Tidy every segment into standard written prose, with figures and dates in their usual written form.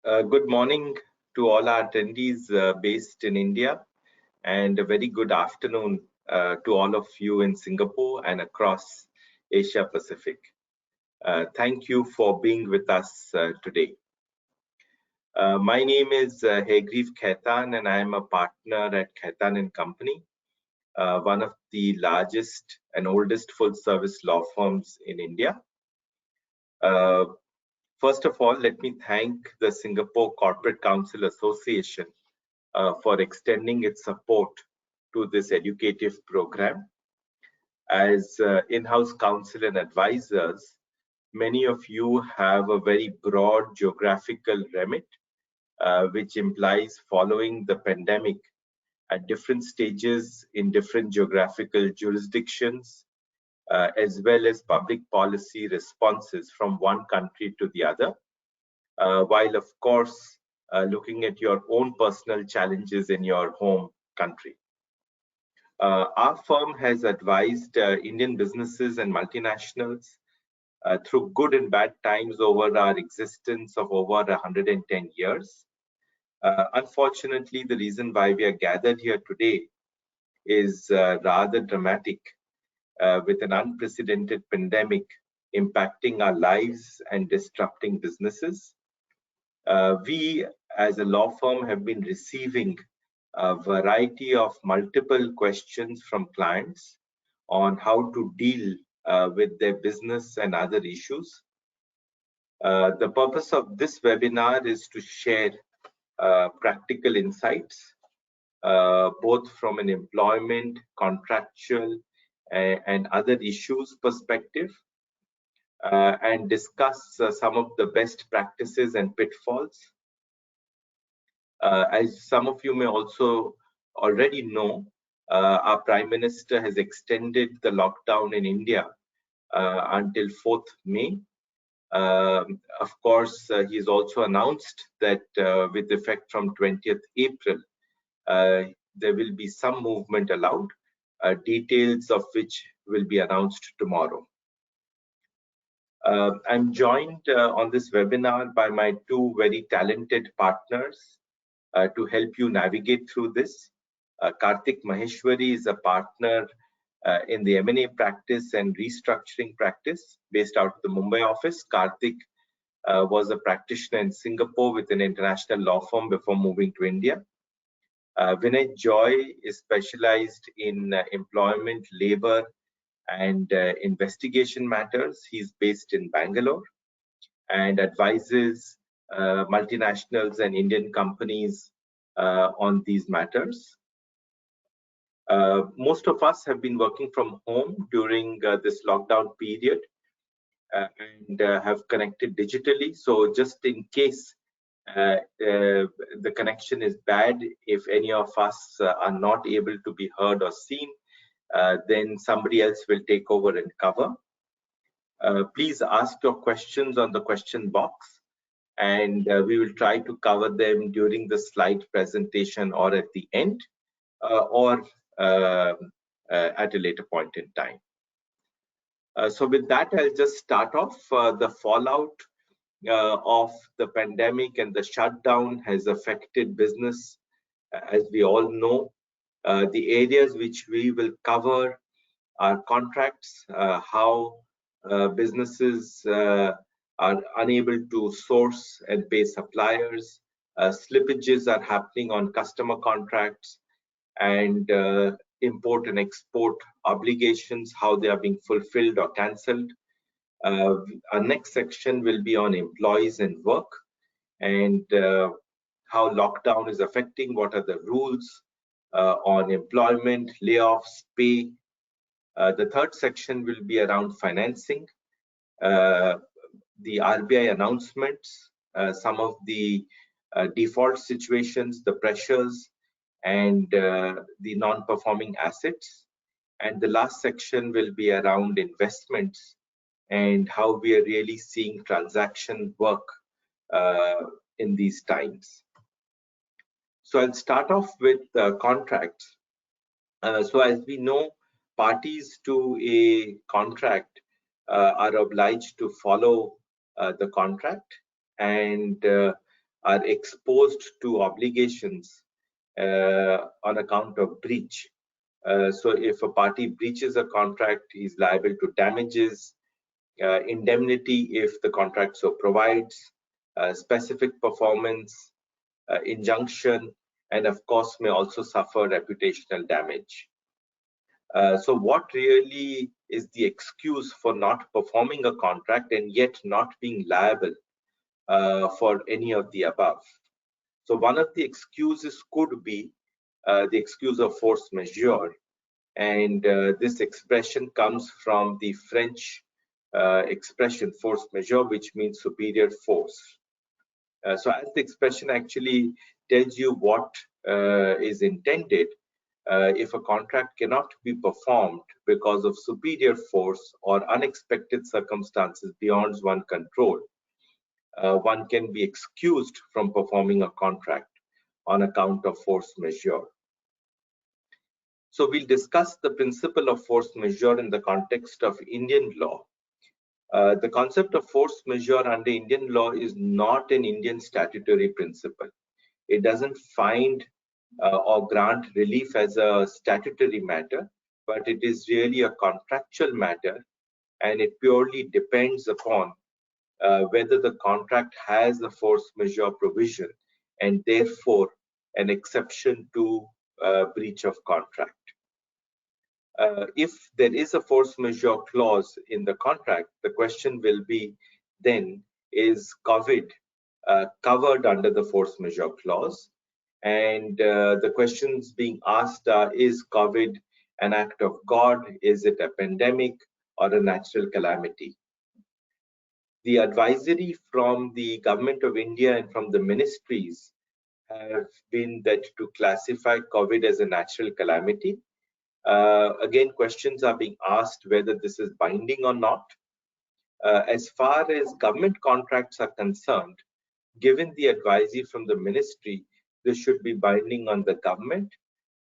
Good morning to all our attendees based in India, and a very good afternoon to all of you in Singapore and across Asia Pacific. Thank you for being with us today. My name is Khaitan, and I am a partner at Khaitan and Company, one of the largest and oldest full-service law firms in India. First of all, let me thank the Singapore Corporate Council Association for extending its support to this educative program. As in-house counsel and advisors, many of you have a very broad geographical remit, which implies following the pandemic at different stages in different geographical jurisdictions, as well as public policy responses from one country to the other, while of course looking at your own personal challenges in your home country. Our firm has advised Indian businesses and multinationals through good and bad times over our existence of over 110 years. Unfortunately, the reason why we are gathered here today is rather dramatic, with an unprecedented pandemic impacting our lives and disrupting businesses. We, as a law firm, have been receiving a variety of multiple questions from clients on how to deal with their business and other issues. The purpose of this webinar is to share practical insights, both from an employment, contractual, and other issues perspective, and discuss some of the best practices and pitfalls. As some of you may also already know, our Prime Minister has extended the lockdown in India until 4th May. Of course, he's also announced that with effect from 20th April, there will be some movement allowed, details of which will be announced tomorrow. I'm joined on this webinar by my two very talented partners to help you navigate through this. Karthik Maheshwari is a partner in the M&A practice and restructuring practice based out of the Mumbai office. Karthik was a practitioner in Singapore with an international law firm before moving to India. Vinay Joy is specialized in employment, labor, and investigation matters. He's based in Bangalore and advises multinationals and Indian companies on these matters. Most of us have been working from home during this lockdown period and have connected digitally. So just in case the connection is bad, if any of us are not able to be heard or seen, then somebody else will take over and cover. Please ask your questions on the question box, and we will try to cover them during the slide presentation or at the end, or at a later point in time. So with that, I'll just start off. The fallout of the pandemic and the shutdown has affected business, as we all know. The areas which we will cover are contracts, how businesses are unable to source and pay suppliers, slippages are happening on customer contracts, and import and export obligations, how they are being fulfilled or cancelled. Our next section will be on employees and work, and how lockdown is affecting, what are the rules on employment, layoffs, pay. The third section will be around financing, the RBI announcements, some of the default situations, the pressures, and the non-performing assets. And the last section will be around investments and how we are really seeing transaction work in these times. So I'll start off with contracts. So as we know, parties to a contract are obliged to follow the contract, and are exposed to obligations on account of breach. So if a party breaches a contract, he's liable to damages, indemnity if the contract so provides, specific performance, injunction, and of course may also suffer reputational damage. So what really is the excuse for not performing a contract and yet not being liable for any of the above? So one of the excuses could be the excuse of force majeure, and this expression comes from the French expression force majeure, which means superior force. So as the expression actually tells you what is intended, if a contract cannot be performed because of superior force or unexpected circumstances beyond one's control, one can be excused from performing a contract on account of force majeure. So we'll discuss the principle of force majeure in the context of Indian law. The concept of force majeure under Indian law is not an Indian statutory principle. It doesn't find or grant relief as a statutory matter, but it is really a contractual matter, and it purely depends upon whether the contract has a force majeure provision and therefore an exception to breach of contract. If there is a force majeure clause in the contract, the question will be then, is COVID covered under the force majeure clause? And the questions being asked are, is COVID an act of God? Is it a pandemic or a natural calamity? The advisory from the Government of India and from the ministries have been that to classify COVID as a natural calamity. Again, questions are being asked whether this is binding or not. As far as government contracts are concerned, given the advisory from the ministry, this should be binding on the government,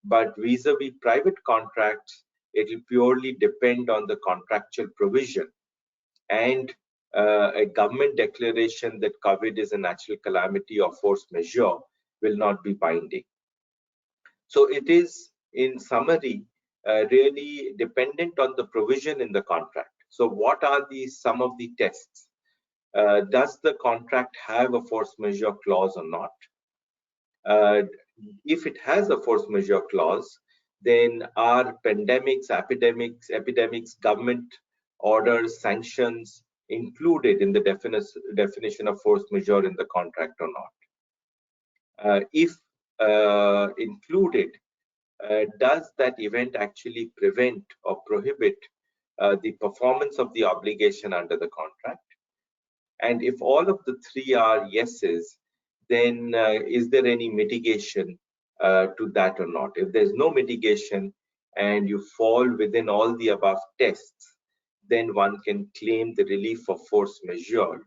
but vis-a-vis private contracts, it will purely depend on the contractual provision, and a government declaration that COVID is a natural calamity or force majeure will not be binding. So it is, in summary, really dependent on the provision in the contract. So what are some of the tests? Does the contract have a force majeure clause or not? If it has a force majeure clause, then are pandemics, epidemics, government orders, sanctions included in the definition of force majeure in the contract or not? If included, does that event actually prevent or prohibit the performance of the obligation under the contract? And if all of the three are yeses, then is there any mitigation to that or not? If there's no mitigation and you fall within all the above tests, then one can claim the relief of force majeure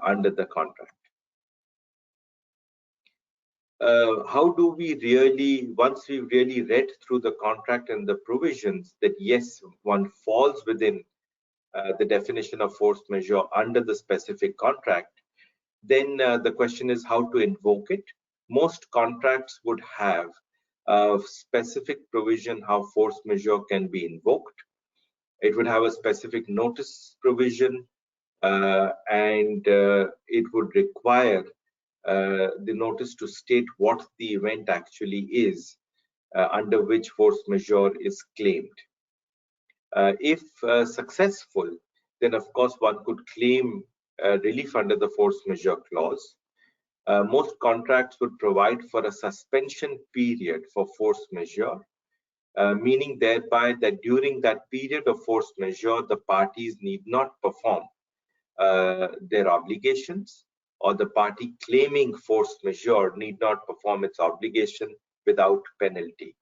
under the contract. How do we really, once we've really read through the contract and the provisions that yes, one falls within the definition of force majeure under the specific contract, then the question is how to invoke it. Most contracts would have a specific provision how force majeure can be invoked. It would have a specific notice provision, and it would require the notice to state what the event actually is under which force majeure is claimed. If successful, then of course one could claim relief under the force majeure clause. Most contracts would provide for a suspension period for force majeure, meaning thereby that during that period of force majeure, the parties need not perform their obligations, or the party claiming force majeure need not perform its obligation without penalty.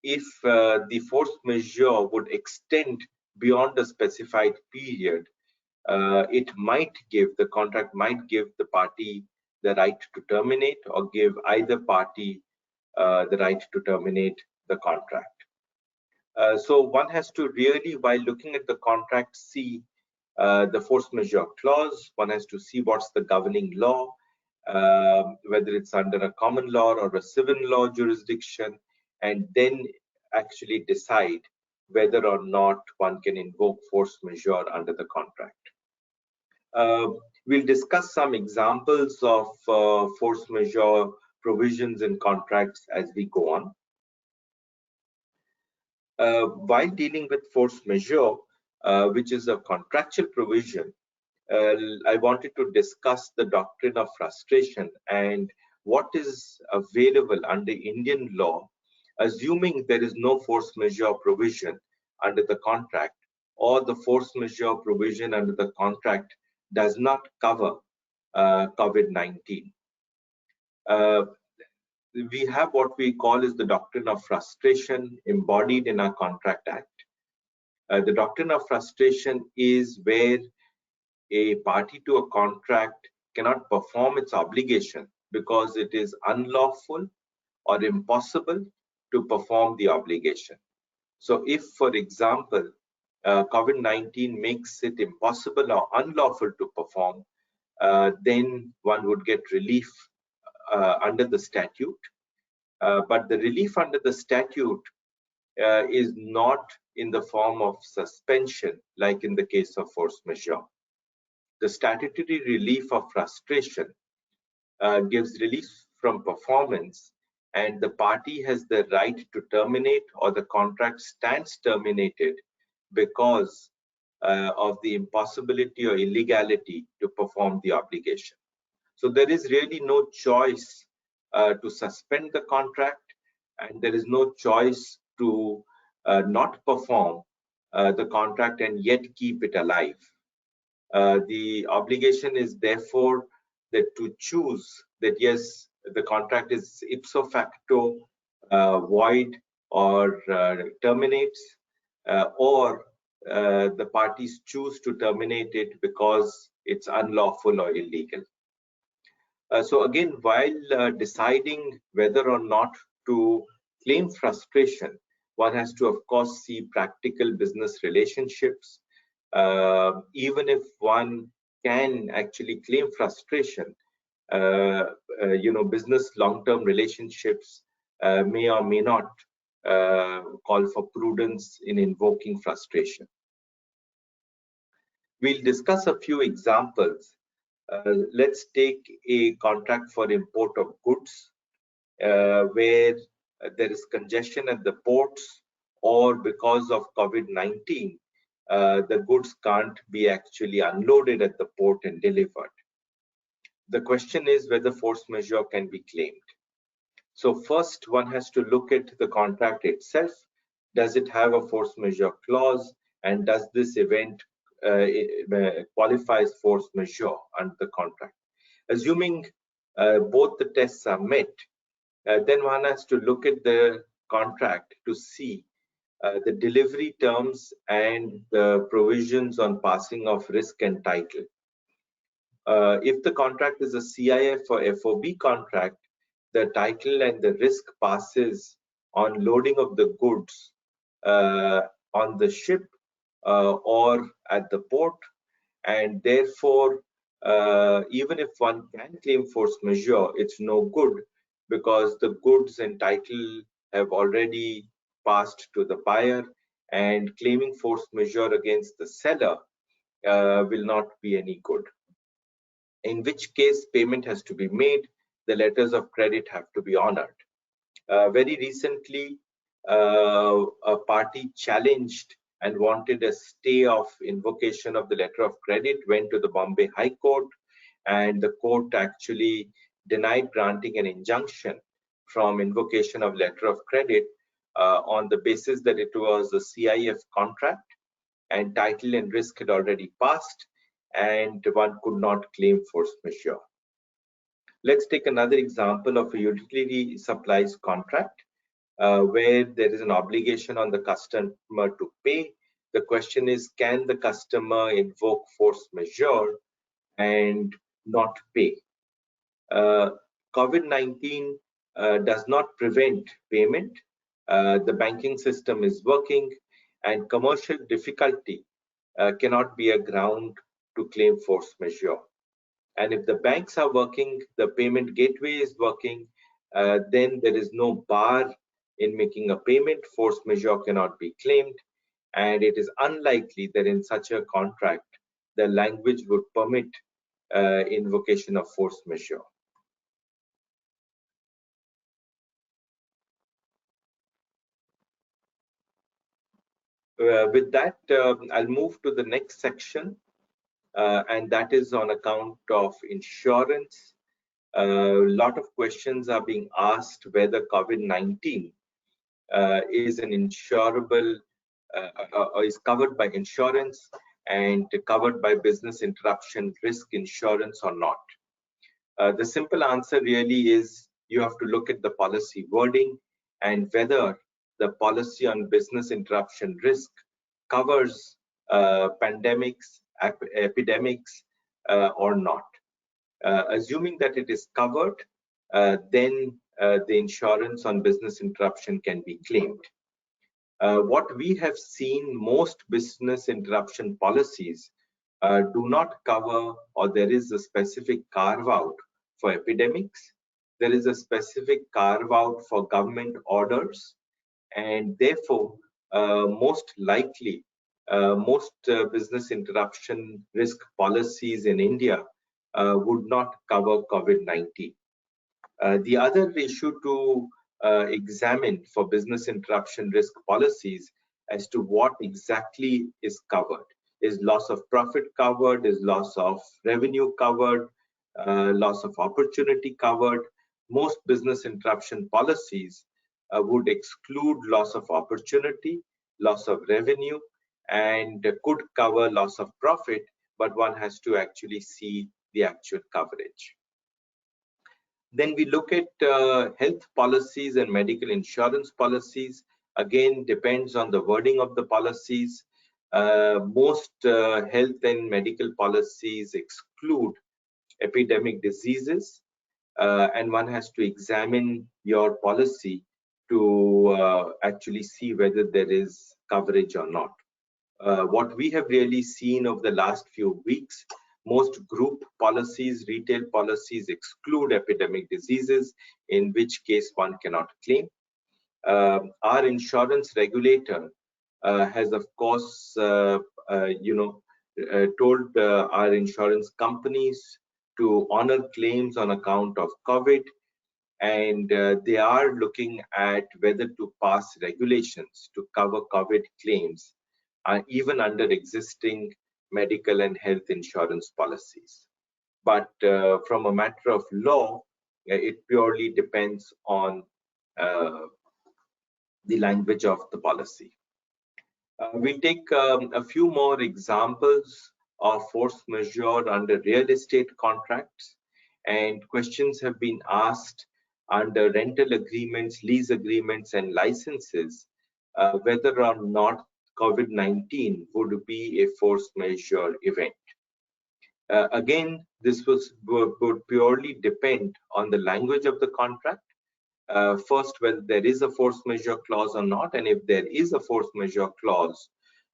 If the force majeure would extend beyond a specified period, the contract might give the party the right to terminate, or give either party the right to terminate the contract. So one has to really, while looking at the contract, see the force majeure clause. One has to see what's the governing law, whether it's under a common law or a civil law jurisdiction, and then actually decide whether or not one can invoke force majeure under the contract. We'll discuss some examples of force majeure provisions in contracts as we go on. While dealing with force majeure, which is a contractual provision, I wanted to discuss the doctrine of frustration and what is available under Indian law, assuming there is no force majeure provision under the contract, or the force majeure provision under the contract does not cover COVID-19. We have what we call is the doctrine of frustration embodied in our Contract Act. The doctrine of frustration is where a party to a contract cannot perform its obligation because it is unlawful or impossible to perform the obligation. So if, for example, COVID-19 makes it impossible or unlawful to perform, then one would get relief under the statute. But the relief under the statute is not in the form of suspension, like in the case of force majeure. The statutory relief of frustration gives release from performance, and the party has the right to terminate, or the contract stands terminated because of the impossibility or illegality to perform the obligation. So there is really no choice to suspend the contract, and there is no choice to not perform the contract and yet keep it alive. The obligation is therefore that to choose that yes, the contract is ipso facto void or terminates, or the parties choose to terminate it because it's unlawful or illegal. So again, while deciding whether or not to claim frustration, one has to, of course, see practical business relationships. Even if one can actually claim frustration, business long-term relationships may or may not call for prudence in invoking frustration. We'll discuss a few examples. Let's take a contract for import of goods where there is congestion at the ports, or because of COVID-19, the goods can't be actually unloaded at the port and delivered. The question is whether force majeure can be claimed. So first, one has to look at the contract itself. Does it have a force majeure clause, and does this event qualifies force majeure under the contract? Assuming both the tests are met, then one has to look at the contract to see the delivery terms and the provisions on passing of risk and title. If the contract is a CIF or FOB contract, the title and the risk passes on loading of the goods on the ship or at the port, and therefore even if one can claim force majeure, it's no good because the goods and title have already passed to the buyer, and claiming force majeure against the seller will not be any good. In which case payment has to be made, the letters of credit have to be honored. Very recently, a party challenged and wanted a stay of invocation of the letter of credit, went to the Bombay High Court, and the court actually denied granting an injunction from invocation of letter of credit on the basis that it was a CIF contract and title and risk had already passed and one could not claim force majeure. Let's take another example of a utility supplies contract where there is an obligation on the customer to pay. The question is, can the customer invoke force majeure and not pay? COVID-19 does not prevent payment. The banking system is working, and commercial difficulty cannot be a ground to claim force majeure. And if the banks are working, the payment gateway is working, then there is no bar in making a payment. Force majeure cannot be claimed, and it is unlikely that in such a contract the language would permit invocation of force majeure. With that, I'll move to the next section, and that is on account of insurance. A lot of questions are being asked whether COVID-19 is an insurable or is covered by insurance and covered by business interruption risk insurance or not. The simple answer really is you have to look at the policy wording and whether the policy on business interruption risk covers pandemics, epidemics, or not. Assuming that it is covered, then the insurance on business interruption can be claimed. What we have seen, most business interruption policies do not cover, or there is a specific carve out for epidemics. There is a specific carve out for government orders, and therefore, most likely, most business interruption risk policies in India would not cover COVID-19. The other issue to examine for business interruption risk policies as to what exactly is covered. Is loss of profit covered? Is loss of revenue covered? Loss of opportunity covered? Most business interruption policies would exclude loss of opportunity, loss of revenue, and could cover loss of profit, but one has to actually see the actual coverage. Then we look at health policies and medical insurance policies. Again, depends on the wording of the policies. Most health and medical policies exclude epidemic diseases, and one has to examine your policy to actually see whether there is coverage or not. What we have really seen over the last few weeks, most group policies, retail policies exclude epidemic diseases, in which case one cannot claim. Our insurance regulator has, of course, told our insurance companies to honor claims on account of COVID, and they are looking at whether to pass regulations to cover COVID claims, even under existing medical and health insurance policies. But from a matter of law, it purely depends on the language of the policy. We'll take a few more examples of force majeure under real estate contracts, and questions have been asked under rental agreements, lease agreements, and licenses, whether or not COVID-19 would be a force majeure event. Again, this would purely depend on the language of the contract. First, whether there is a force majeure clause or not, and if there is a force majeure clause,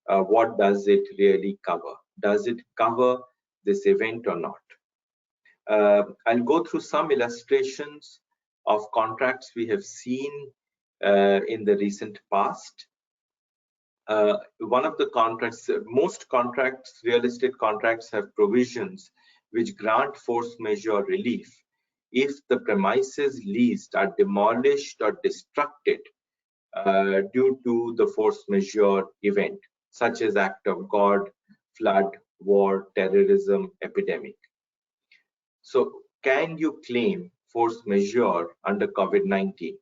what does it really cover? Does it cover this event or not? I'll go through some illustrations of contracts we have seen in the recent past. One of the contracts, most contracts, real estate contracts, have provisions which grant force majeure relief if the premises leased are demolished or destructed due to the force majeure event, such as act of God, flood, war, terrorism, epidemic. So, can you claim force majeure under COVID-19?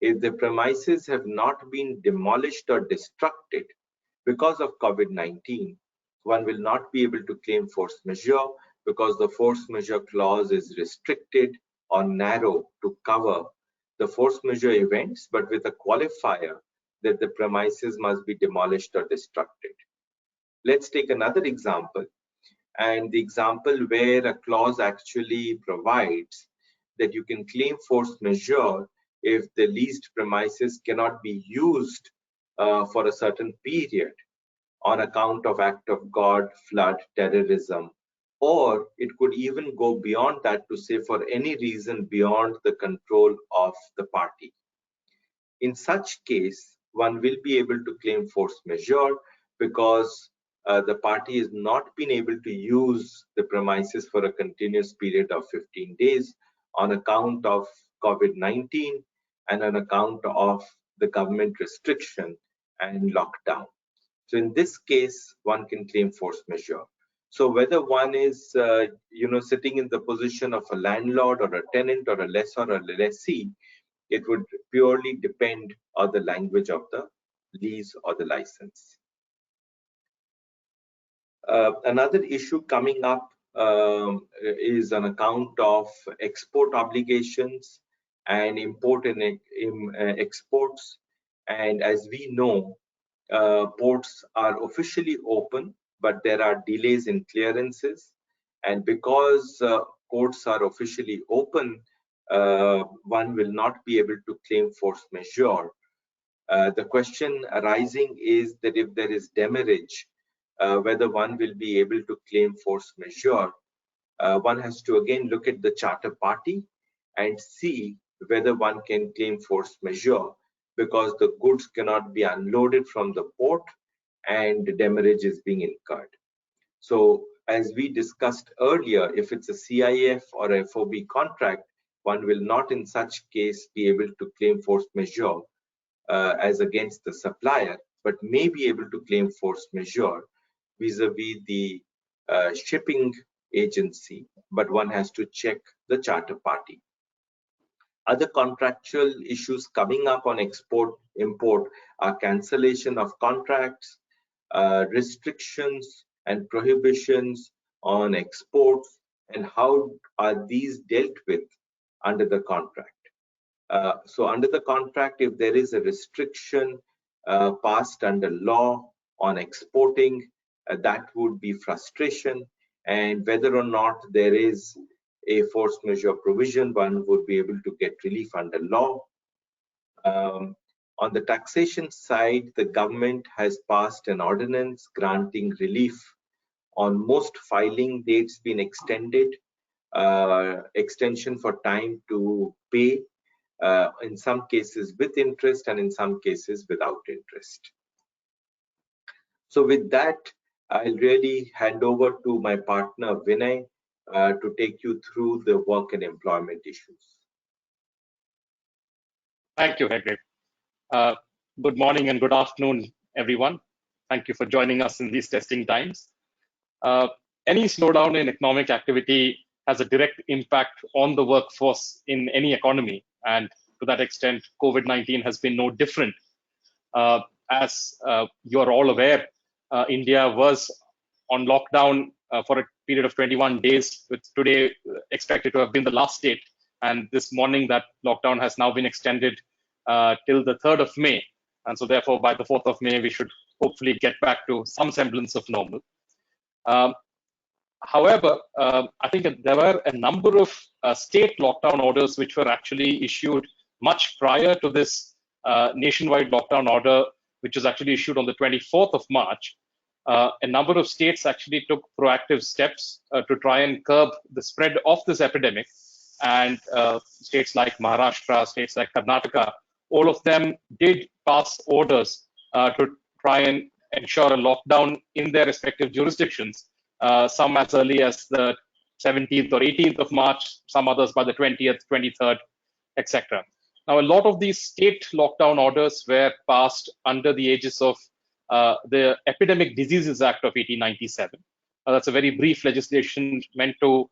If the premises have not been demolished or destructed because of COVID-19, one will not be able to claim force majeure because the force majeure clause is restricted or narrow to cover the force majeure events, but with a qualifier that the premises must be demolished or destructed. Let's take another example, and the example where a clause actually provides that you can claim force majeure if the leased premises cannot be used for a certain period on account of act of God, flood, terrorism, or it could even go beyond that to say for any reason beyond the control of the party. In such case, one will be able to claim force majeure because the party has not been able to use the premises for a continuous period of 15 days on account of COVID-19 and on account of the government restriction and lockdown. So in this case, one can claim force majeure. So whether one is, sitting in the position of a landlord or a tenant or a lessor or a lessee, it would purely depend on the language of the lease or the license. Another issue coming up is on account of export obligations and import and exports. And as we know, ports are officially open, but there are delays in clearances. And because ports are officially open, one will not be able to claim force majeure. The question arising is that if there is demurrage, whether one will be able to claim force majeure. One has to again look at the charter party and see whether one can claim force majeure, because the goods cannot be unloaded from the port and demurrage is being incurred. So as we discussed earlier, if it's a CIF or a FOB contract, one will not in such case be able to claim force majeure as against the supplier, but may be able to claim force majeure vis-a-vis the shipping agency, but one has to check the charter party. Other contractual issues coming up on export import are cancellation of contracts, restrictions and prohibitions on exports, and how are these dealt with under the contract. So under the contract, if there is a restriction passed under law on exporting, that would be frustration, and whether or not there is a force majeure provision, one would be able to get relief under law. On the taxation side, the government has passed an ordinance granting relief on most filing dates being extended, extension for time to pay, in some cases with interest and in some cases without interest. So with that, I'll really hand over to my partner Vinay to take you through the work and employment issues. Thank you, Hegde. Good morning and good afternoon, everyone. Thank you for joining us in these testing times. Any slowdown in economic activity has a direct impact on the workforce in any economy, and to that extent, COVID-19 has been no different. As you're all aware, India was on lockdown for a period of 21 days, with today expected to have been the last state. And this morning, that lockdown has now been extended till the 3rd of May. And so therefore, by the 4th of May, we should hopefully get back to some semblance of normal. However, I think there were a number of state lockdown orders which were actually issued much prior to this nationwide lockdown order, which was actually issued on the 24th of March. A number of states actually took proactive steps to try and curb the spread of this epidemic. And states like Maharashtra, states like Karnataka, all of them did pass orders to try and ensure a lockdown in their respective jurisdictions, some as early as the 17th or 18th of March, some others by the 20th, 23rd, etc. Now, a lot of these state lockdown orders were passed under the aegis of the Epidemic Diseases Act of 1897. That's a very brief legislation meant to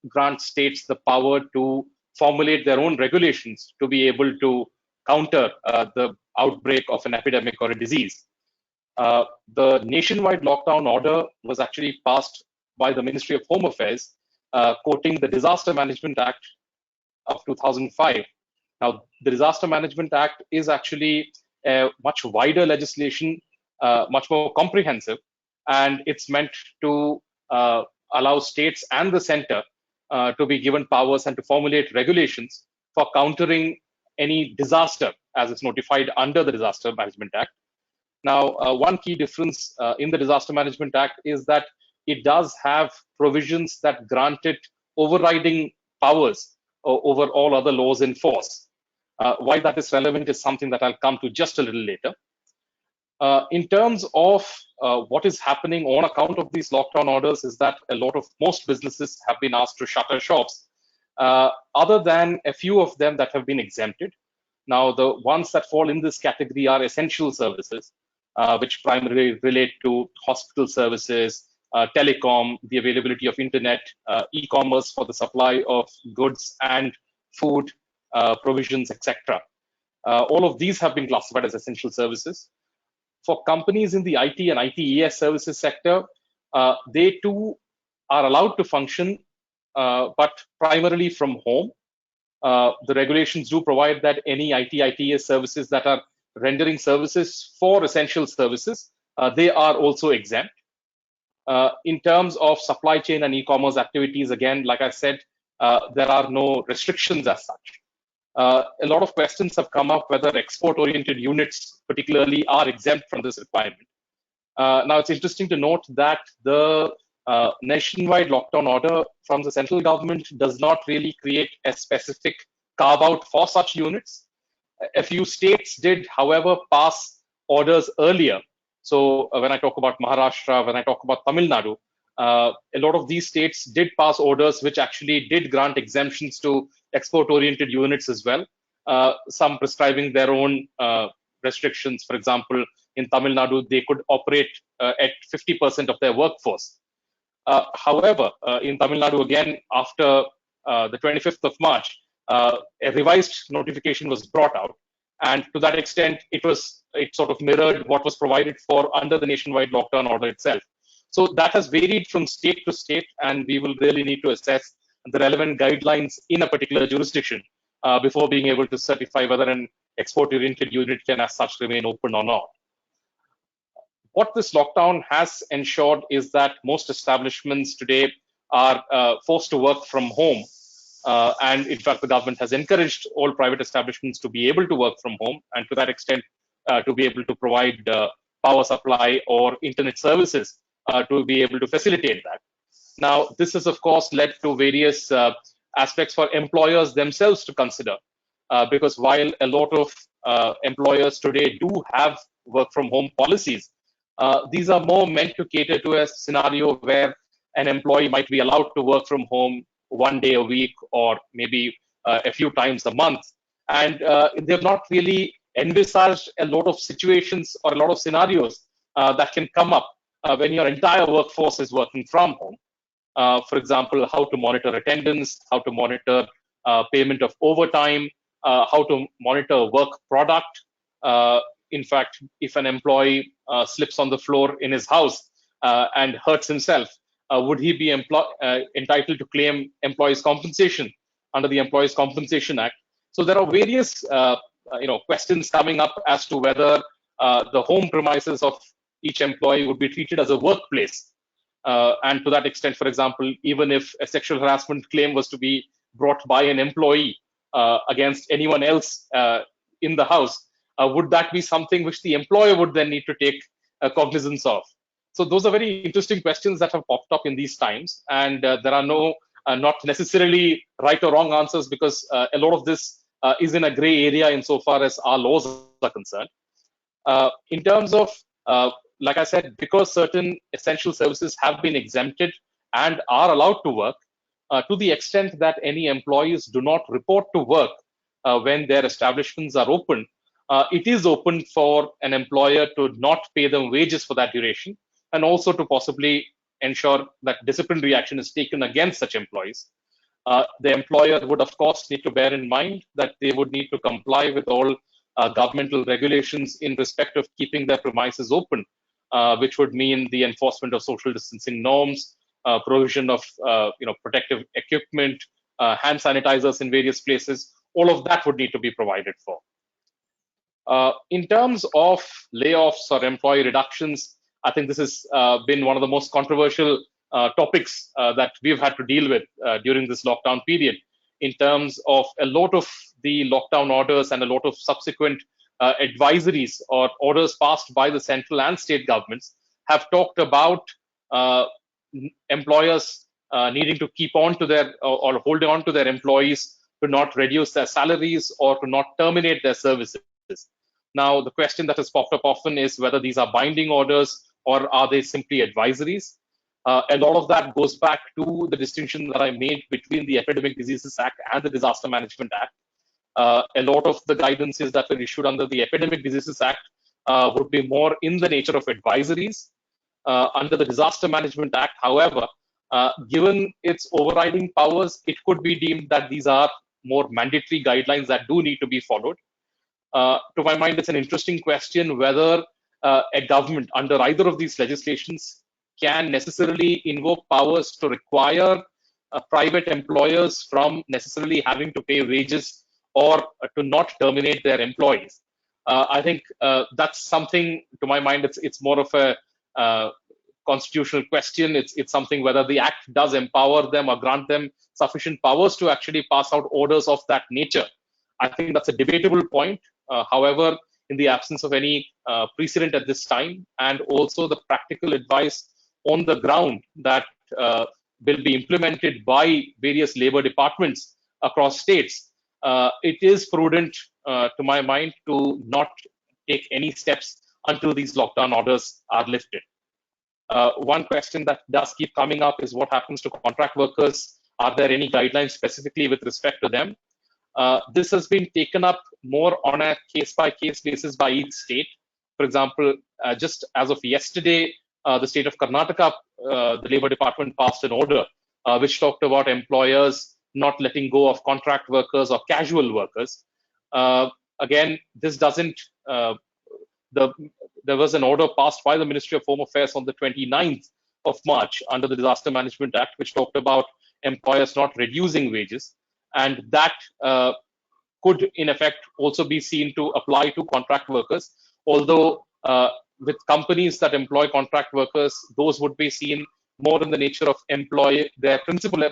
grant states the power to formulate their own regulations to be able to counter the outbreak of an epidemic or a disease. The nationwide lockdown order was actually passed by the Ministry of Home Affairs, quoting the Disaster Management Act of 2005. Now, the Disaster Management Act is actually a much wider legislation, much more comprehensive, and it's meant to allow states and the center to be given powers and to formulate regulations for countering any disaster as it's notified under the Disaster Management Act. Now, one key difference in the Disaster Management Act is that it does have provisions that grant it overriding powers over all other laws in force. Why that is relevant is something that I'll come to just a little later. In terms of what is happening on account of these lockdown orders is that most businesses have been asked to shutter shops, other than a few of them that have been exempted. Now, the ones that fall in this category are essential services, which primarily relate to hospital services, telecom, the availability of internet, e-commerce for the supply of goods and food provisions, etc. All of these have been classified as essential services. For companies in the IT and ITES services sector, they too are allowed to function, but primarily from home. The regulations do provide that any IT, ITES services that are rendering services for essential services, they are also exempt. In terms of supply chain and e-commerce activities, again, like I said, there are no restrictions as such. A lot of questions have come up whether export-oriented units particularly are exempt from this requirement. Now, it's interesting to note that the nationwide lockdown order from the central government does not really create a specific carve-out for such units. A few states did, however, pass orders earlier. So when I talk about Maharashtra, when I talk about Tamil Nadu, a lot of these states did pass orders which actually did grant exemptions to export-oriented units as well, some prescribing their own restrictions. For example, in Tamil Nadu, they could operate at 50% of their workforce. However, in Tamil Nadu, again, after the 25th of March, a revised notification was brought out. And to that extent, it sort of mirrored what was provided for under the nationwide lockdown order itself. So that has varied from state to state, and we will really need to assess the relevant guidelines in a particular jurisdiction before being able to certify whether an export-oriented unit can as such remain open or not. What this lockdown has ensured is that most establishments today are forced to work from home. And in fact, the government has encouraged all private establishments to be able to work from home, and to that extent, to be able to provide power supply or internet services to be able to facilitate that. Now, this has, of course, led to various aspects for employers themselves to consider, because while a lot of employers today do have work from home policies, these are more meant to cater to a scenario where an employee might be allowed to work from home one day a week or maybe a few times a month. And they've not really envisaged a lot of situations or a lot of scenarios that can come up when your entire workforce is working from home. For example, how to monitor attendance, how to monitor payment of overtime, how to monitor work product. In fact, if an employee slips on the floor in his house and hurts himself, would he be entitled to claim employees' compensation under the Employees' Compensation Act? So there are various questions coming up as to whether the home premises of each employee would be treated as a workplace. And to that extent, for example, even if a sexual harassment claim was to be brought by an employee against anyone else in the house, would that be something which the employer would then need to take cognizance of? So those are very interesting questions that have popped up in these times, and there are no not necessarily right or wrong answers, because a lot of this is in a gray area insofar as our laws are concerned. In terms of, like I said, because certain essential services have been exempted and are allowed to work, to the extent that any employees do not report to work when their establishments are open, it is open for an employer to not pay them wages for that duration, and also to possibly ensure that disciplinary action is taken against such employees. The employer would, of course, need to bear in mind that they would need to comply with all governmental regulations in respect of keeping their premises open, which would mean the enforcement of social distancing norms, provision of protective equipment, hand sanitizers in various places. All of that would need to be provided for. In terms of layoffs or employee reductions, I think this has been one of the most controversial topics that we've had to deal with during this lockdown period, in terms of a lot of the lockdown orders and a lot of subsequent advisories or orders passed by the central and state governments have talked about employers needing to keep on to their or hold on to their employees to not reduce their salaries or to not terminate their services. Now, the question that has popped up often is whether these are binding orders or are they simply advisories. A lot of that goes back to the distinction that I made between the Epidemic Diseases Act and the Disaster Management Act. A lot of the guidances that were issued under the Epidemic Diseases Act would be more in the nature of advisories. Under the Disaster Management Act, however, given its overriding powers, it could be deemed that these are more mandatory guidelines that do need to be followed. To my mind, it's an interesting question whether a government under either of these legislations can necessarily invoke powers to require private employers from necessarily having to pay wages or to not terminate their employees. I think that's something, to my mind, it's more of a constitutional question. It's something whether the act does empower them or grant them sufficient powers to actually pass out orders of that nature. I think that's a debatable point. However, in the absence of any precedent at this time, and also the practical advice on the ground that will be implemented by various labor departments across states, it is prudent, to my mind, to not take any steps until these lockdown orders are lifted. One question that does keep coming up is what happens to contract workers? Are there any guidelines specifically with respect to them? This has been taken up more on a case-by-case basis by each state. For example, just as of yesterday, the state of Karnataka, the Labor Department passed an order which talked about employers not letting go of contract workers or casual workers. Again, this doesn't, there was an order passed by the Ministry of Home Affairs on the 29th of March under the Disaster Management Act, which talked about employers not reducing wages. And that could, in effect, also be seen to apply to contract workers. Although with companies that employ contract workers, those would be seen more in the nature of their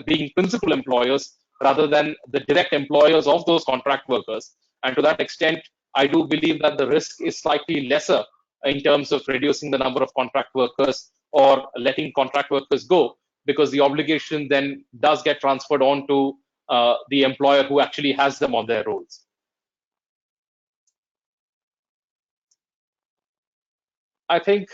being principal employers rather than the direct employers of those contract workers. And to that extent, I do believe that the risk is slightly lesser in terms of reducing the number of contract workers or letting contract workers go, because the obligation then does get transferred on to the employer who actually has them on their rolls. I think,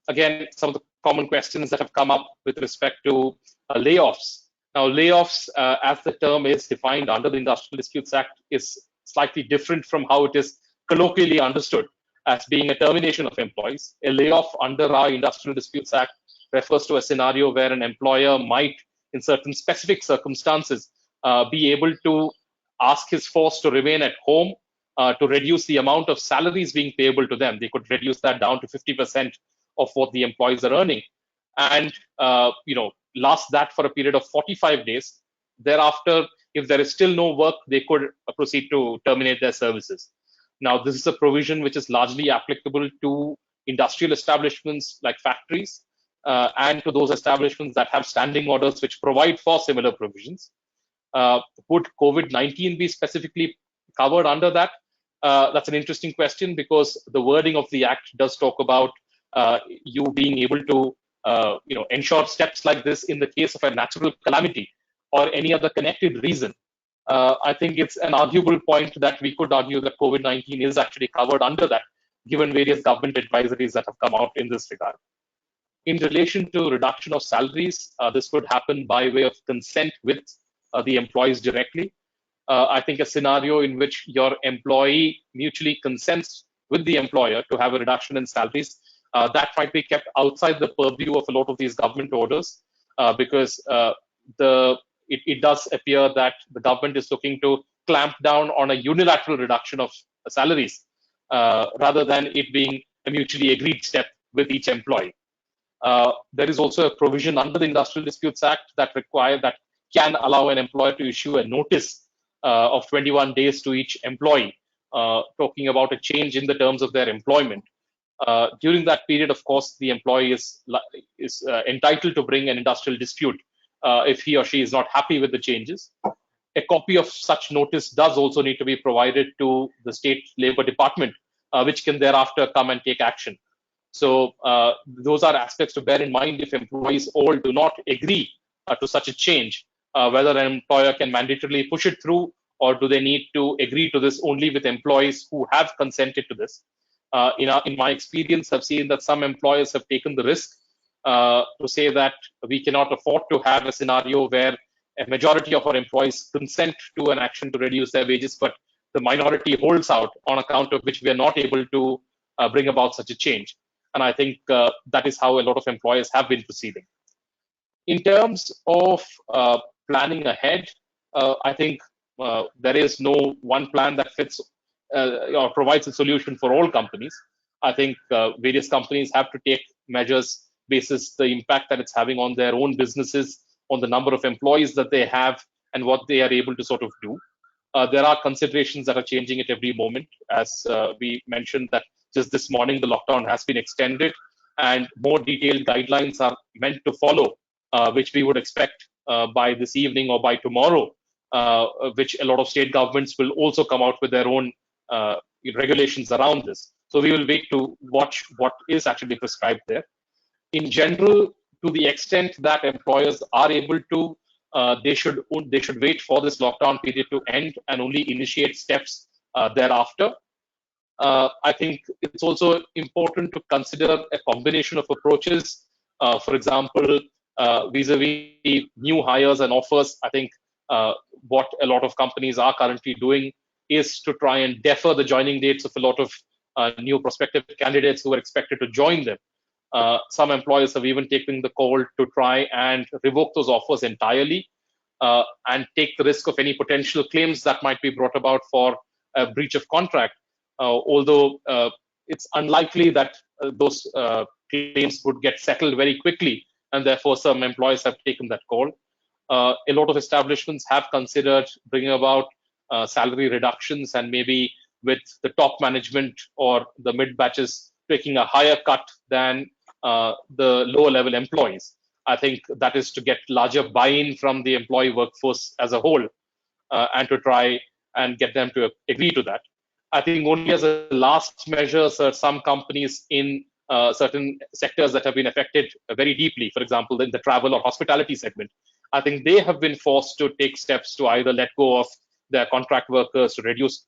again, some of the common questions that have come up with respect to layoffs. Now, layoffs, as the term is defined under the Industrial Disputes Act, is slightly different from how it is colloquially understood as being a termination of employees. A layoff under our Industrial Disputes Act refers to a scenario where an employer might, in certain specific circumstances, be able to ask his force to remain at home to reduce the amount of salaries being payable to them. They could reduce that down to 50% of what the employees are earning, and last that for a period of 45 days. Thereafter, if there is still no work, they could proceed to terminate their services. Now, this is a provision which is largely applicable to industrial establishments like factories and to those establishments that have standing orders which provide for similar provisions. Would COVID-19 be specifically covered under that? That's an interesting question, because the wording of the Act does talk about you being able to ensure steps like this in the case of a natural calamity or any other connected reason. I think it's an arguable point that we could argue that COVID-19 is actually covered under that, given various government advisories that have come out in this regard. In relation to reduction of salaries, this would happen by way of consent with the employees directly. I think a scenario in which your employee mutually consents with the employer to have a reduction in salaries, that might be kept outside the purview of a lot of these government orders, because it does appear that the government is looking to clamp down on a unilateral reduction of salaries rather than it being a mutually agreed step with each employee. There is also a provision under the Industrial Disputes Act that can allow an employer to issue a notice of 21 days to each employee, talking about a change in the terms of their employment. During that period, of course, the employee is entitled to bring an industrial dispute if he or she is not happy with the changes. A copy of such notice does also need to be provided to the state labor department, which can thereafter come and take action. So those are aspects to bear in mind if employees all do not agree to such a change, whether an employer can mandatorily push it through, or do they need to agree to this only with employees who have consented to this. In my experience, I've seen that some employers have taken the risk to say that we cannot afford to have a scenario where a majority of our employees consent to an action to reduce their wages, but the minority holds out, on account of which we are not able to bring about such a change. And I think that is how a lot of employers have been proceeding. In terms of planning ahead, I think there is no one plan that fits or provides a solution for all companies. I think various companies have to take measures basis the impact that it's having on their own businesses, on the number of employees that they have, and what they are able to sort of do. There are considerations that are changing at every moment. As we mentioned that just this morning, the lockdown has been extended and more detailed guidelines are meant to follow, which we would expect by this evening or by tomorrow, which a lot of state governments will also come out with their own regulations around this. So we will wait to watch what is actually prescribed there. In general, to the extent that employers are able to, they should wait for this lockdown period to end and only initiate steps thereafter. I think it's also important to consider a combination of approaches. For example, vis-a-vis new hires and offers, I think what a lot of companies are currently doing is to try and defer the joining dates of a lot of new prospective candidates who are expected to join them. Some employers have even taken the call to try and revoke those offers entirely and take the risk of any potential claims that might be brought about for a breach of contract. Although it's unlikely that those claims would get settled very quickly, and therefore some employers have taken that call. A lot of establishments have considered bringing about salary reductions, and maybe with the top management or the mid batches taking a higher cut than the lower level employees. I think that is to get larger buy-in from the employee workforce as a whole, and to try and get them to agree to that. I think only as a last measure, some companies in certain sectors that have been affected very deeply, for example, in the travel or hospitality segment, I think they have been forced to take steps to either let go of their contract workers, to reduce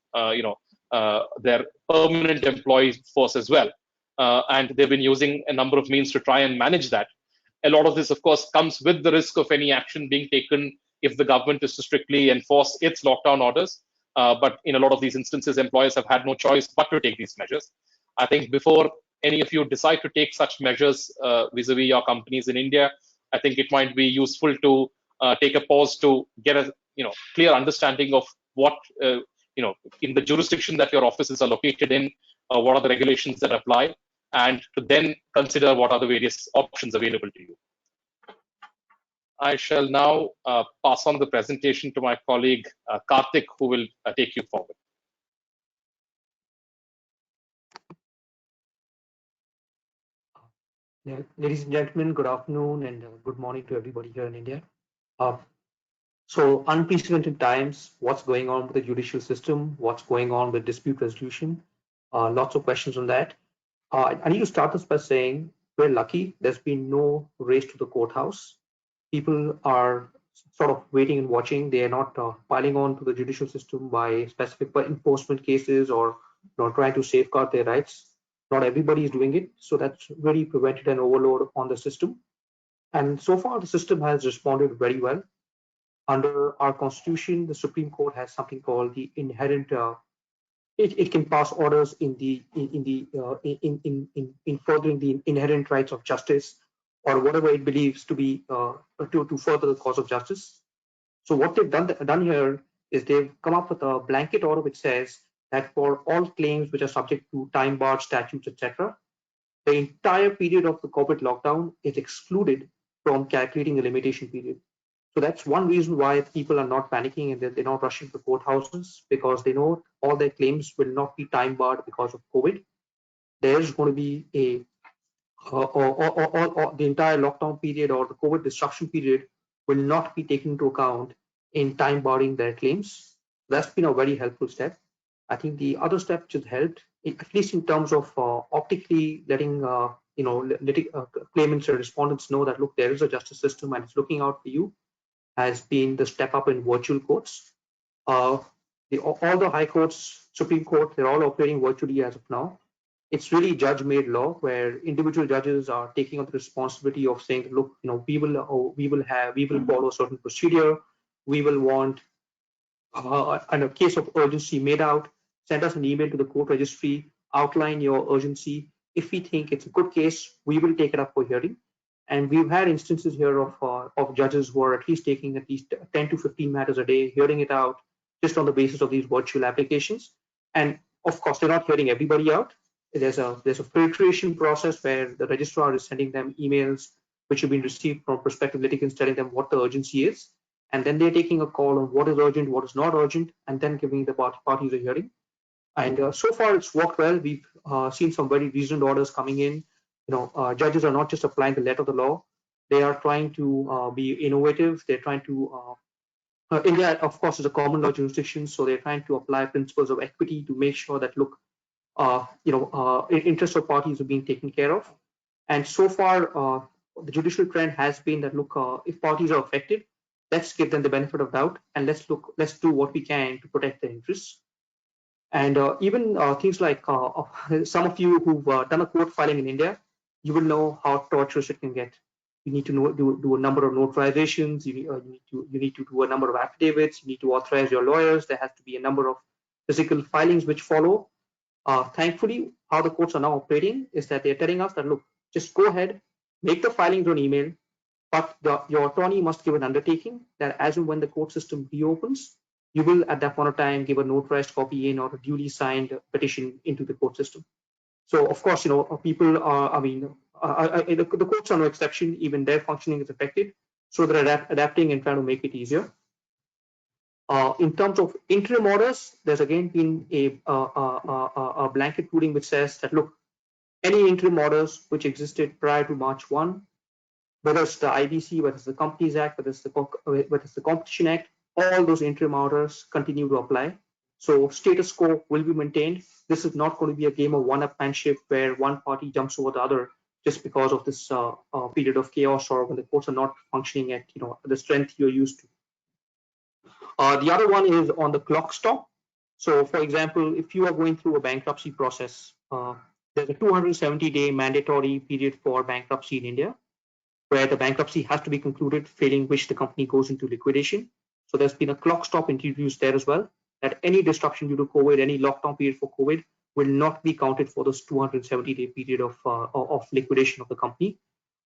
their permanent employee force as well. And they've been using a number of means to try and manage that. A lot of this, of course, comes with the risk of any action being taken if the government is to strictly enforce its lockdown orders. But in a lot of these instances, employers have had no choice but to take these measures. I think before any of you decide to take such measures vis-a-vis your companies in India, I think it might be useful to take a pause to get a clear understanding of what in the jurisdiction that your offices are located in, what are the regulations that apply, and to then consider what are the various options available to you. I shall now pass on the presentation to my colleague Karthik, who will take you forward. Yeah, ladies and gentlemen, good afternoon and good morning to everybody here in India. So unprecedented times, what's going on with the judicial system, what's going on with dispute resolution, lots of questions on that. I need to start this by saying we're lucky. There's been no race to the courthouse. People are sort of waiting and watching. They are not piling on to the judicial system by specific enforcement cases or trying to safeguard their rights. Not everybody is doing it. So that's really prevented an overload on the system. And so far, the system has responded very well. Under our constitution, the Supreme Court has something called the inherent. It can pass orders in furthering the inherent rights of justice, or whatever it believes to be to further the cause of justice. So what they've done here is they've come up with a blanket order which says that for all claims which are subject to time-barred statutes, etc., the entire period of the COVID lockdown is excluded from calculating the limitation period. So that's one reason why people are not panicking and they're not rushing to courthouses, because they know all their claims will not be time barred because of COVID. There's going to be a the entire lockdown period or the COVID disruption period will not be taken into account in time barring their claims. That's been a very helpful step. I think the other step which has helped at least in terms of optically letting claimants or respondents know that, look, there is a justice system and it's looking out for you, has been the step up in virtual courts. All the high courts, Supreme Court, they're all operating virtually as of now. It's really judge-made law where individual judges are taking on the responsibility of saying, look, we will follow a certain procedure. We will want and a case of urgency made out. Send us an email to the court registry, outline your urgency. If we think it's a good case, we will take it up for hearing. And we've had instances here of judges who are at least taking at least 10 to 15 matters a day, hearing it out just on the basis of these virtual applications. And of course, they're not hearing everybody out. There's a filtration process where the registrar is sending them emails which have been received from prospective litigants telling them what the urgency is. And then they're taking a call on what is urgent, what is not urgent, and then giving the parties a hearing. And so far, it's worked well. We've seen some very reasoned orders coming in. Judges are not just applying the letter of the law; they are trying to be innovative. They're trying to. India, of course, is a common law jurisdiction, so they're trying to apply principles of equity to make sure that, look, interests of parties are being taken care of. And so far, the judicial trend has been that, look, if parties are affected, let's give them the benefit of doubt and let's do what we can to protect their interests. And even things like some of you who've done a court filing in India, you will know how torturous it can get. You need to do a number of notarizations. You need to do a number of affidavits. You need to authorize your lawyers. There has to be a number of physical filings which follow. Thankfully, how the courts are now operating is that they're telling us that, look, just go ahead, make the filings on email, but your attorney must give an undertaking that as and when the court system reopens, you will at that point of time give a notarized copy in or a duly signed petition into the court system. So of course, people are, the courts are no exception. Even their functioning is affected. So they're adapting and trying to make it easier. In terms of interim orders, there's again been a blanket ruling which says that, look, any interim orders which existed prior to March 1, whether it's the IBC, whether it's the Companies Act, whether it's the Competition Act, all those interim orders continue to apply. So status quo will be maintained. This is not going to be a game of one-upmanship where one party jumps over the other just because of this period of chaos or when the courts are not functioning at the strength you're used to. The other one is on the clock stop. So, for example, if you are going through a bankruptcy process, there's a 270-day mandatory period for bankruptcy in India, where the bankruptcy has to be concluded, failing which the company goes into liquidation. So there's been a clock stop introduced there as well, that any disruption due to COVID, any lockdown period for COVID will not be counted for this 270-day period of liquidation of the company.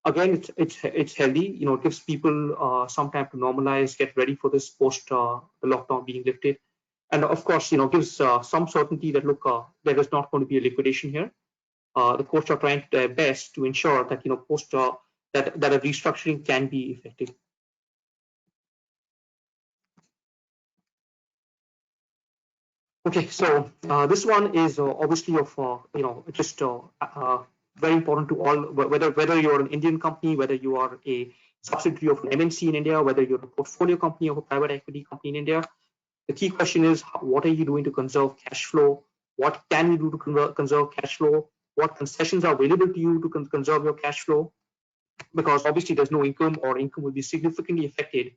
Again, it's healthy. It gives people some time to normalize, get ready for this post the lockdown being lifted, and of course, gives some certainty that, look, there is not going to be a liquidation here. The courts are trying their best to ensure that post that a restructuring can be effective. Okay, so this one is obviously of just very important to all, whether you're an Indian company, whether you are a subsidiary of an MNC in India, whether you're a portfolio company of a private equity company in India. The key question is, what are you doing to conserve cash flow? What can you do to conserve cash flow? What concessions are available to you to conserve your cash flow? Because obviously there's no income, or income will be significantly affected,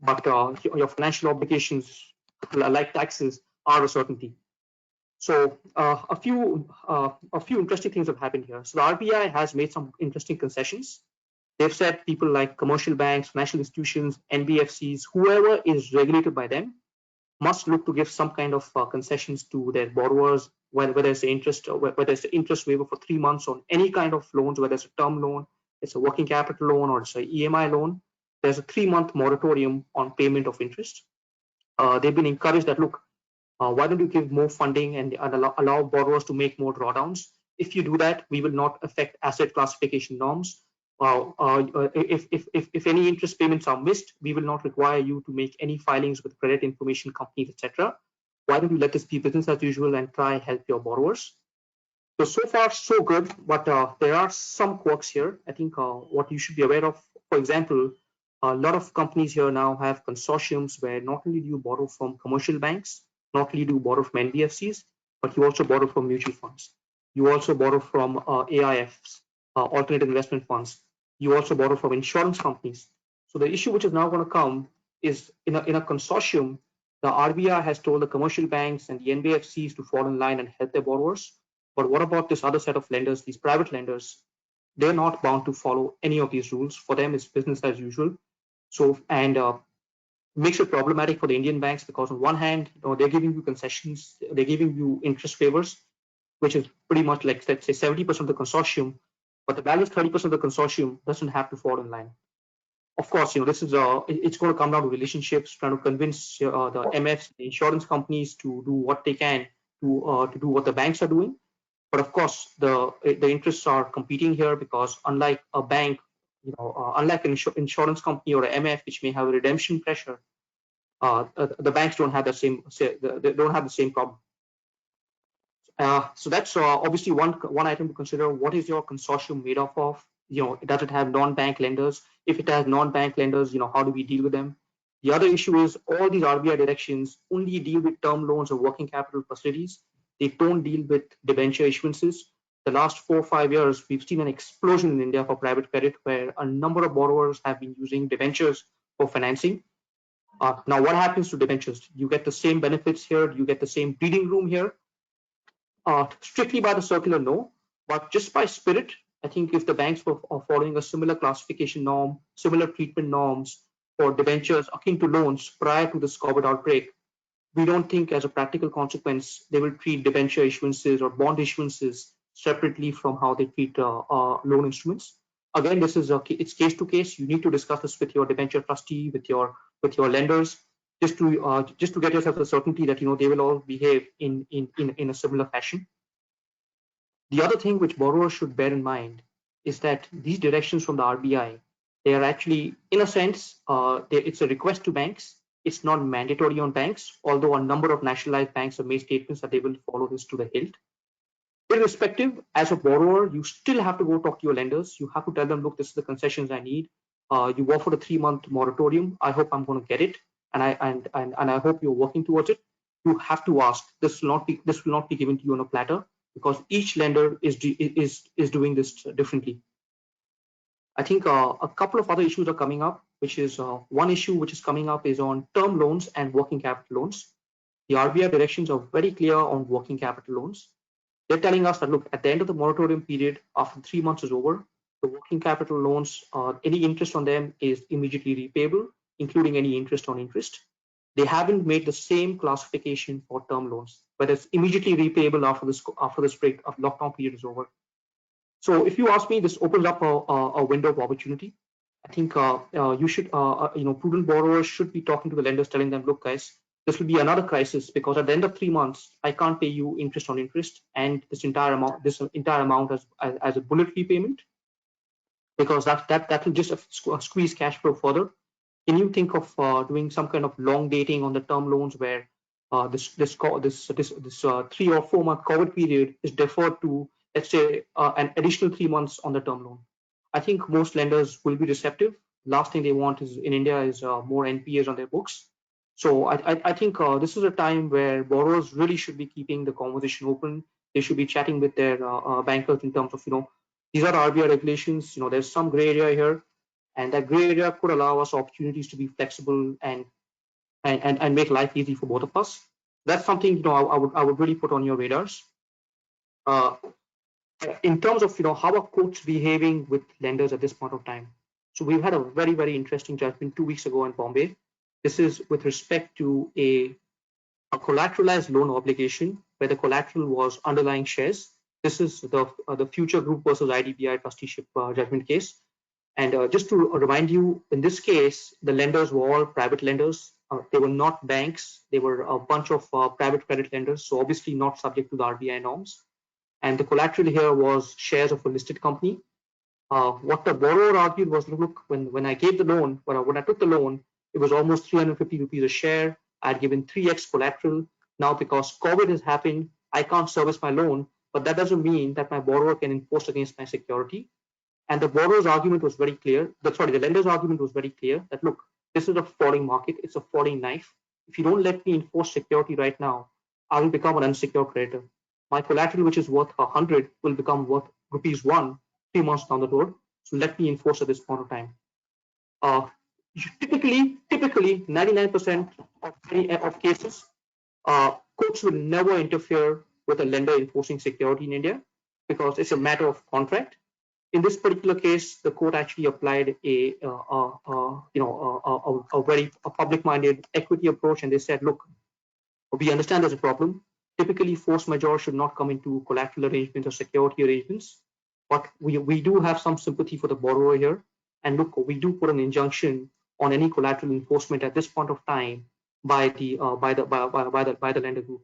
but your financial obligations, like taxes, are a certainty. So a few interesting things have happened here. So the RBI has made some interesting concessions. They've said people like commercial banks, financial institutions, NBFCs, whoever is regulated by them, must look to give some kind of concessions to their borrowers, whether it's the interest waiver for 3 months on any kind of loans, whether it's a term loan, it's a working capital loan, or it's an EMI loan. There's a 3-month moratorium on payment of interest. They've been encouraged that, look, why don't you give more funding and allow borrowers to make more drawdowns? If you do that, we will not affect asset classification norms. If any interest payments are missed, we will not require you to make any filings with credit information companies, etc. Why don't you let this be business as usual and try and help your borrowers? So far, so good, but there are some quirks here. I think what you should be aware of, for example, a lot of companies here now have consortiums where not only do you borrow from commercial banks, not only do you borrow from NBFCs, but you also borrow from mutual funds. You also borrow from AIFs, alternative investment funds. You also borrow from insurance companies. So the issue which is now going to come is in a consortium, the RBI has told the commercial banks and the NBFCs to fall in line and help their borrowers. But what about this other set of lenders, these private lenders? They're not bound to follow any of these rules. For them, it's business as usual. So, and makes it problematic for the Indian banks because on one hand, they're giving you concessions, they're giving you interest favors, which is pretty much like, let's say 70% of the consortium, but the balance 30% of the consortium doesn't have to fall in line. Of course, this is it's going to come down to relationships, trying to convince the MFs, the insurance companies to do what they can to do what the banks are doing. But of course, the interests are competing here because unlike a bank, unlike an insurance company or an MF, which may have a redemption pressure, the banks don't have the same. They don't have the same problem. So that's obviously one item to consider. What is your consortium made up of? Does it have non-bank lenders? If it has non-bank lenders, how do we deal with them? The other issue is all these RBI directions only deal with term loans or working capital facilities. They don't deal with debenture issuances. The last 4 or 5 years, we've seen an explosion in India for private credit, where a number of borrowers have been using debentures for financing. Now, what happens to debentures? You get the same benefits here. You get the same breathing room here. Strictly by the circular, no, but just by spirit, I think if the banks are following a similar classification norm, similar treatment norms for debentures akin to loans prior to this COVID outbreak, we don't think as a practical consequence they will treat debenture issuances or bond issuances separately from how they treat loan instruments. Again, this is it's case to case. You need to discuss this with your debenture trustee, with your lenders, just to get yourself the certainty that they will all behave in a similar fashion. The other thing which borrowers should bear in mind is that these directions from the RBI, they are actually, in a sense, it's a request to banks. It's not mandatory on banks, although a number of nationalized banks have made statements that they will follow this to the hilt. Irrespective, as a borrower, you still have to go talk to your lenders. You have to tell them, look, this is the concessions I need. You offered a 3-month moratorium. I hope I'm going to get it, and I hope you're working towards it. You have to ask. This will not be given to you on a platter, because each lender is doing this differently. I think a couple of other issues are coming up, which is one issue which is coming up is on term loans and working capital loans. The RBI directions are very clear on working capital loans. They're telling us that, look, at the end of the moratorium period, after 3 months is over, the working capital loans, any interest on them is immediately repayable, including any interest on interest. They haven't made the same classification for term loans, but it's immediately repayable after this break of lockdown period is over. So if you ask me, this opens up a window of opportunity. I think you should, prudent borrowers should be talking to the lenders, telling them, look, guys, this will be another crisis, because at the end of 3 months, I can't pay you interest on interest and this entire amount as a bullet repayment, because that will just squeeze cash flow further. Can you think of doing some kind of long dating on the term loans where this 3 or 4 month COVID period is deferred to, let's say, an additional 3 months on the term loan? I think most lenders will be receptive. Last thing they want is in India is more NPAs on their books. So I think this is a time where borrowers really should be keeping the conversation open. They should be chatting with their bankers in terms of, these are RBI regulations. There's some gray area here, and that gray area could allow us opportunities to be flexible and make life easy for both of us. That's something I would really put on your radars. In terms of how are courts behaving with lenders at this point of time. So we've had a very, very interesting judgment 2 weeks ago in Bombay. This is with respect to a collateralized loan obligation where the collateral was underlying shares. This is the Future Group versus IDBI trusteeship judgment case. And just to remind you, in this case, the lenders were all private lenders. They were not banks. They were a bunch of private credit lenders, so obviously not subject to the RBI norms. And the collateral here was shares of a listed company. What the borrower argued was, look, when I gave the loan, when I took the loan, it was almost 350 rupees a share. I'd given 3x collateral. Now, because COVID has happened, I can't service my loan, but that doesn't mean that my borrower can enforce against my security. And the borrower's argument was very clear. The lender's argument was very clear that, look, this is a falling market. It's a falling knife. If you don't let me enforce security right now, I will become an unsecured creditor. My collateral, which is worth 100, will become worth ₹1 3 months down the road. So let me enforce at this point of time. Typically, 99% of cases, courts will never interfere with a lender enforcing security in India because it's a matter of contract. In this particular case, the court actually applied a very public-minded equity approach, and they said, look, we understand there's a problem. Typically, force majeure should not come into collateral arrangements or security arrangements, but we do have some sympathy for the borrower here. And look, we do put an injunction on any collateral enforcement at this point of time by the lender group.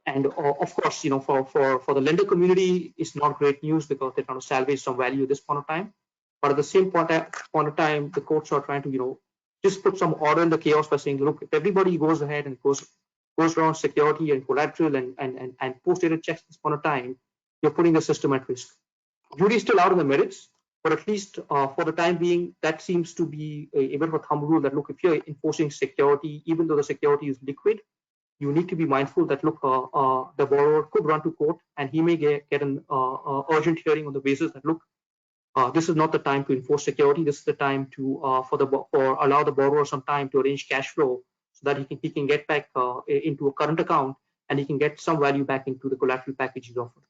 And of course, for the lender community, it's not great news because they're trying to salvage some value at this point of time. But at the same point of time, the courts are trying to, just put some order in the chaos by saying, look, if everybody goes ahead and goes around security and collateral and post-dated checks at this point of time, you're putting the system at risk. Jury's still out on the merits, but at least for the time being, that seems to be a bit of a thumb rule that, look, if you're enforcing security, even though the security is liquid, you need to be mindful that, look, the borrower could run to court and he may get an urgent hearing on the basis that, look, this is not the time to enforce security. This is the time to allow the borrower some time to arrange cash flow so that he can get back into a current account and he can get some value back into the collateral package he's offered.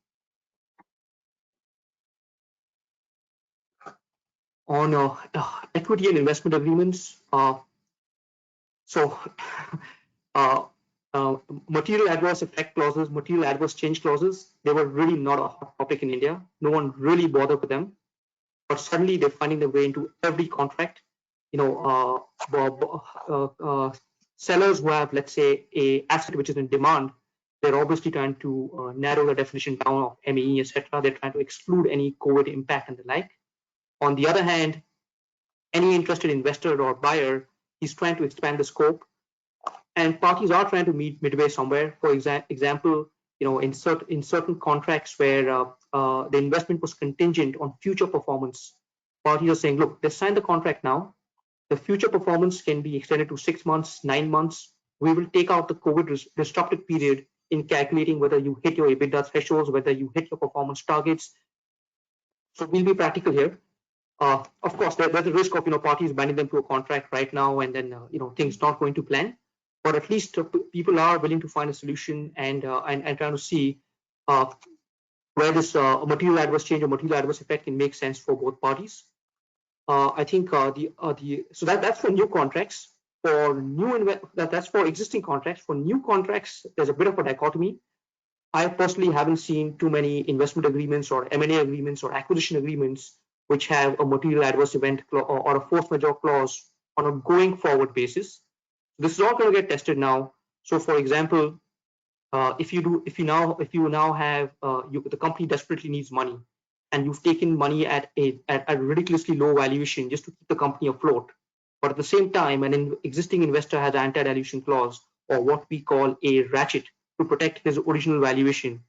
On equity and investment agreements, material adverse effect clauses, material adverse change clauses, they were really not a hot topic in India. No one really bothered with them, but suddenly they're finding their way into every contract. Sellers who have, let's say, a asset which is in demand, they're obviously trying to narrow the definition down of MAE, etc. They're trying to exclude any COVID impact and the like. On the other hand, any interested investor or buyer, he's trying to expand the scope, and parties are trying to meet midway somewhere. For example, in certain contracts where the investment was contingent on future performance, parties are saying, look, let's sign the contract now. The future performance can be extended to 6 months, 9 months. We will take out the COVID disrupted period in calculating whether you hit your EBITDA thresholds, whether you hit your performance targets. So we'll be practical here. Of course, there's a risk of parties binding them to a contract right now and then things not going to plan. But at least people are willing to find a solution and trying to see where this material adverse change or material adverse effect can make sense for both parties. I think so that's for new contracts. That's for existing contracts. For new contracts, there's a bit of a dichotomy. I personally haven't seen too many investment agreements or M&A agreements or acquisition agreements which have a material adverse event or a force majeure clause on a going forward basis. This is all going to get tested now. So, for example, if you now have the company desperately needs money, and you've taken money at a ridiculously low valuation just to keep the company afloat, but at the same time, an existing investor has an anti-dilution clause, or what we call a ratchet, to protect his original valuation,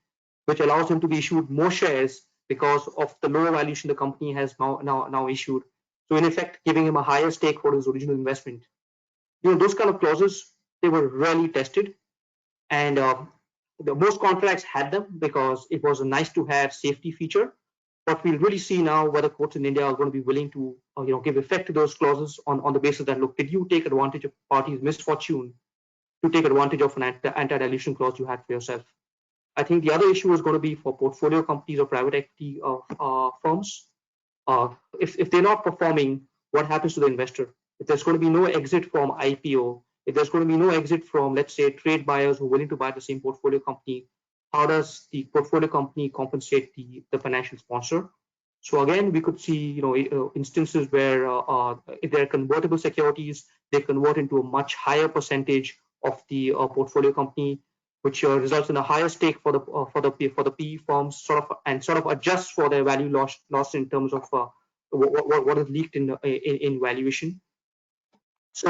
which allows him to be issued more shares because of the lower valuation the company has now issued. So, in effect, giving him a higher stake for his original investment. Those kind of clauses, they were rarely tested, and most contracts had them because it was a nice to have safety feature. But we'll really see now whether courts in India are going to be willing to give effect to those clauses on the basis that, look, did you take advantage of parties' misfortune to take advantage of an anti-dilution clause you had for yourself? I think the other issue is going to be for portfolio companies or private equity firms. If they're not performing, what happens to the investor? If there's going to be no exit from IPO, if there's going to be no exit from, let's say, trade buyers who are willing to buy the same portfolio company, how does the portfolio company compensate the financial sponsor? So again, we could see instances where if they're convertible securities, they convert into a much higher percentage of the portfolio company, which results in a higher stake for the PE firms, sort of adjusts for their value loss in terms of what is leaked in valuation. So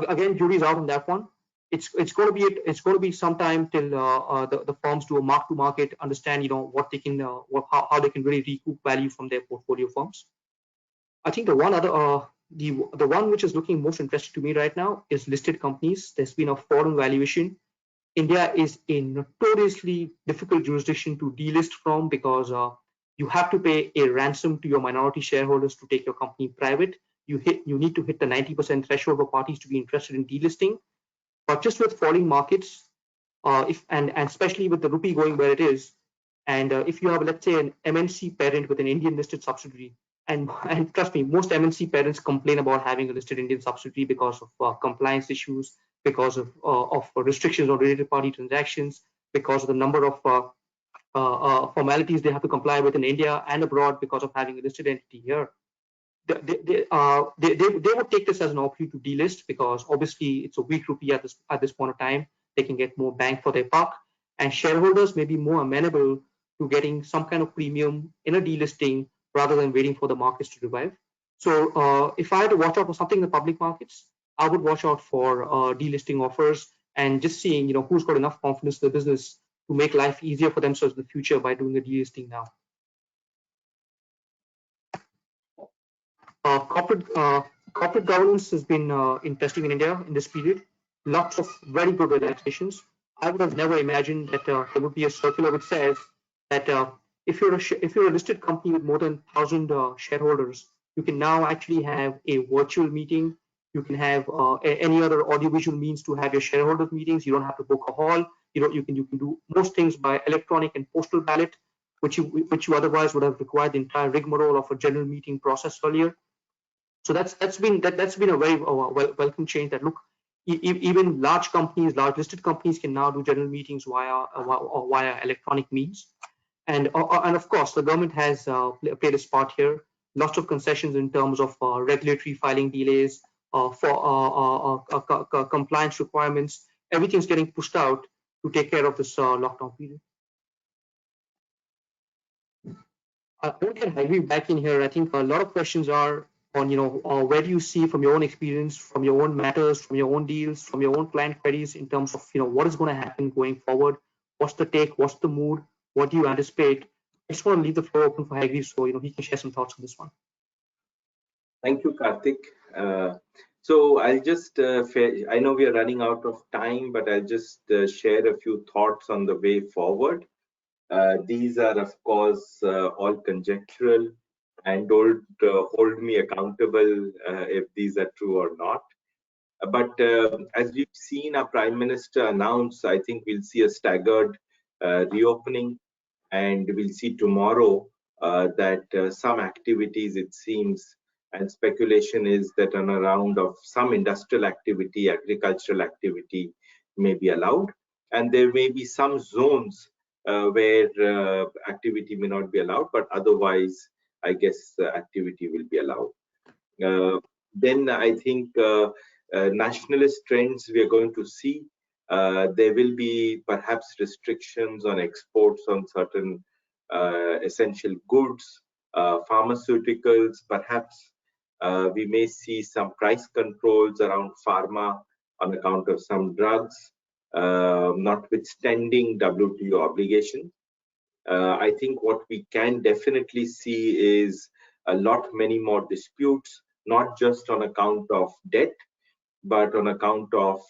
again, jury's out on that one. It's going to be some time till the firms do a mark to market, understand what they can how they can really recoup value from their portfolio firms. I think the one which is looking most interesting to me right now is listed companies. There's been a fall in valuation. India is a notoriously difficult jurisdiction to delist from because you have to pay a ransom to your minority shareholders to take your company private. You need to hit the 90% threshold for parties to be interested in delisting. But just with falling markets, and especially with the rupee going where it is, and if you have, let's say, an MNC parent with an Indian listed subsidiary, and trust me, most MNC parents complain about having a listed Indian subsidiary because of compliance issues, because of restrictions on related party transactions, because of the number of formalities they have to comply with in India and abroad because of having a listed entity here. They would take this as an opportunity to delist because obviously it's a weak rupee at this point of time. They can get more bang for their buck, and shareholders may be more amenable to getting some kind of premium in a delisting rather than waiting for the markets to revive. So if I had to watch out for something in the public markets, I would watch out for delisting offers and just seeing who's got enough confidence in the business to make life easier for themselves in the future by doing a delisting now. Corporate governance has been interesting in India in this period. Lots of very good relaxations. I would have never imagined that there would be a circular which says that if you're a listed company with more than 1,000 shareholders, you can now actually have a virtual meeting. You can have any other audiovisual means to have your shareholders meetings. You don't have to book a hall. You can do most things by electronic and postal ballot, which you otherwise would have required the entire rigmarole of a general meeting process earlier. So that's been a very welcome change. That look, even large companies, large listed companies, can now do general meetings via electronic means, and of course the government has played its part here. Lots of concessions in terms of regulatory filing delays, for compliance requirements. Everything's getting pushed out to take care of this lockdown period. I want to get Hagri back in here. I think a lot of questions are on, where do you see from your own experience, from your own matters, from your own deals, from your own client queries in terms of, what is going to happen going forward? What's the take? What's the mood? What do you anticipate? I just want to leave the floor open for Hagri so, he can share some thoughts on this one. Thank you, Karthik. So I'll just, I know we are running out of time, but I'll just share a few thoughts on the way forward. These are, of course, all conjectural, and don't hold me accountable if these are true or not. But as we've seen our Prime Minister announce, I think we'll see a staggered reopening, and we'll see tomorrow that some activities, it seems, and speculation is that on a round of some industrial activity, agricultural activity may be allowed, and there may be some zones where activity may not be allowed, but otherwise, I guess activity will be allowed. Then I think nationalist trends we are going to see. There will be perhaps restrictions on exports on certain essential goods, pharmaceuticals. Perhaps we may see some price controls around pharma on account of some drugs, notwithstanding WTO obligation. I think what we can definitely see is many more disputes, not just on account of debt, but on account of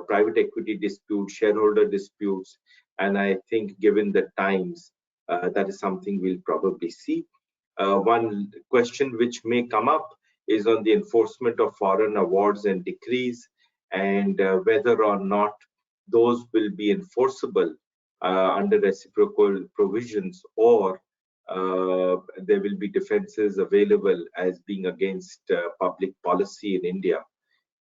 private equity disputes, shareholder disputes. And I think given the times, that is something we'll probably see. One question which may come up is on the enforcement of foreign awards and decrees, and whether or not those will be enforceable under reciprocal provisions, or there will be defenses available as being against public policy in India.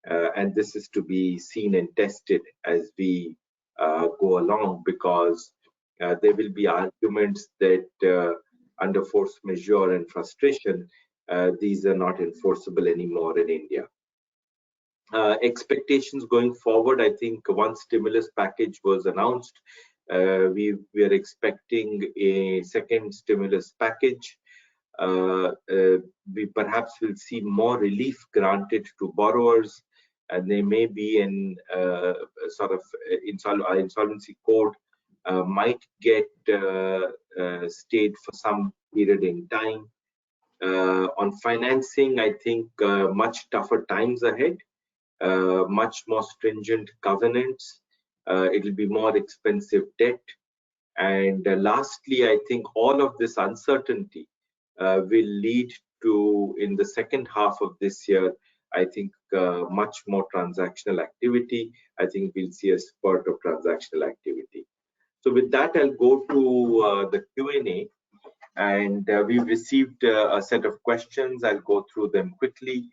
And this is to be seen and tested as we go along, because there will be arguments that under force majeure and frustration, these are not enforceable anymore in India. Expectations going forward, I think one stimulus package was announced. We are expecting a second stimulus package. We perhaps will see more relief granted to borrowers, and there may be an sort of insolvency code might get stayed for some period in time. On financing, I think much tougher times ahead, much more stringent covenants, it will be more expensive debt. And lastly, I think all of this uncertainty will lead to, in the second half of this year, I think much more transactional activity. I think we'll see a spurt of transactional activity. So with that, I'll go to the Q&A. And we've received a set of questions. I'll go through them quickly.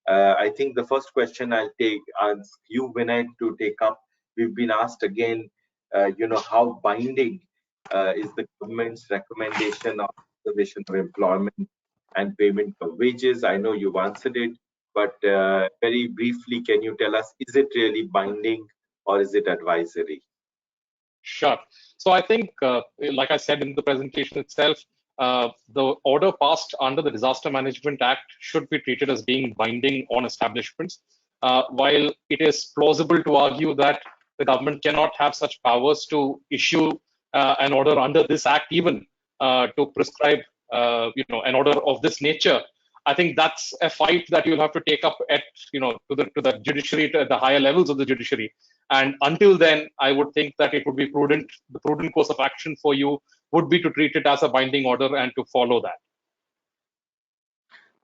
I think the first question I'll ask you, Vinay, to take up. We've been asked again, how binding is the government's recommendation of conservation of employment and payment of wages? I know you've answered it, but very briefly, can you tell us, is it really binding or is it advisory? Sure. So I think, like I said in the presentation itself, the order passed under the Disaster Management Act should be treated as being binding on establishments. While it is plausible to argue that the government cannot have such powers to issue an order under this act, even to prescribe, an order of this nature, I think that's a fight that you'll have to take up at, to the judiciary, to the higher levels of the judiciary. And until then, I would think that it would be prudent. The prudent course of action for you would be to treat it as a binding order and to follow that.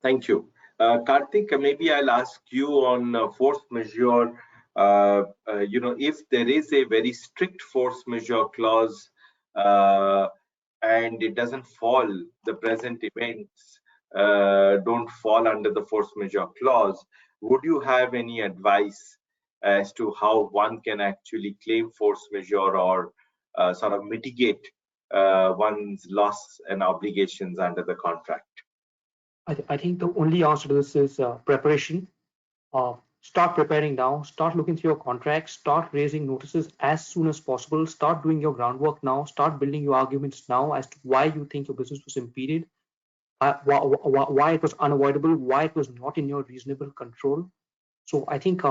Thank you. Karthik, maybe I'll ask you on force majeure. If there is a very strict force majeure clause and it doesn't fall, the present events don't fall under the force majeure clause, would you have any advice as to how one can actually claim force majeure or sort of mitigate one's loss and obligations under the contract? I think the only answer to this is preparation. Start preparing now, start looking through your contracts, start raising notices as soon as possible, start doing your groundwork now, start building your arguments now as to why you think your business was impeded, why it was unavoidable, why it was not in your reasonable control. So I think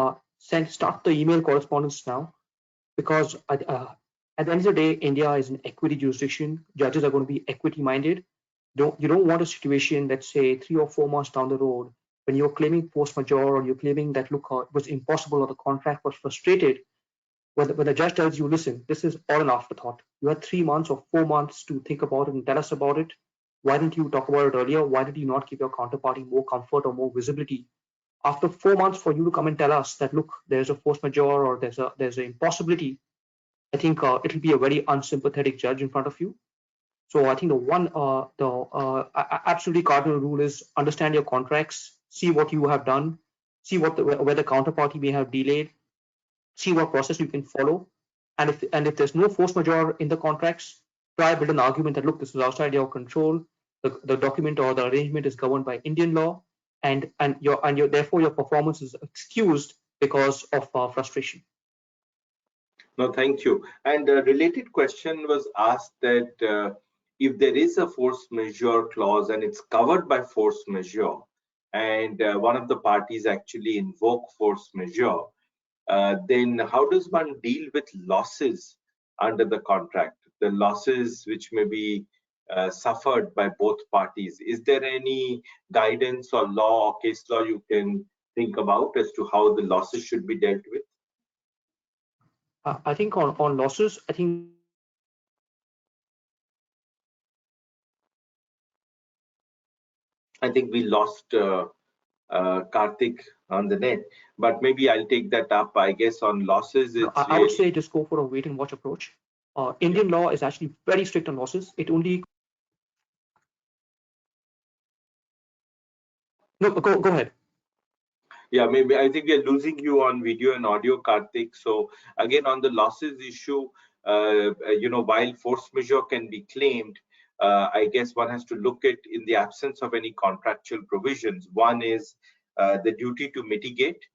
start the email correspondence now, because at the end of the day, India is an equity jurisdiction. Judges are going to be equity minded. You don't want a situation, let's say 3 or 4 months down the road, when you're claiming force majeure or you're claiming that, look, it was impossible or the contract was frustrated, when the judge tells you, listen, this is all an afterthought. You had 3 months or 4 months to think about it and tell us about it. Why didn't you talk about it earlier? Why did you not give your counterparty more comfort or more visibility? After 4 months for you to come and tell us that, look, there's a force majeure or there's an impossibility, I think it'll be a very unsympathetic judge in front of you. So I think the absolutely cardinal rule is understand your contracts, see what you have done, see where the counterparty may have delayed, see what process you can follow, and if there's no force majeure in the contracts, try build an argument that, look, this is outside your control. The document or the arrangement is governed by Indian law, and therefore your performance is excused because of frustration. No, thank you. And a related question was asked that if there is a force majeure clause and it's covered by force majeure, and one of the parties actually invoke force majeure, then how does one deal with losses under the contract? The losses which may be suffered by both parties. Is there any guidance or law or case law you can think about as to how the losses should be dealt with? I think on losses, I think we lost Karthik on the net, but maybe I'll take that up. I guess on losses, I would say just go for a wait and watch approach. Indian law is actually very strict on losses. It only go ahead. Yeah, maybe I think we are losing you on video and audio, Karthik. So again, on the losses issue, while force majeure can be claimed, I guess one has to look at, in the absence of any contractual provisions, one is the duty to mitigate,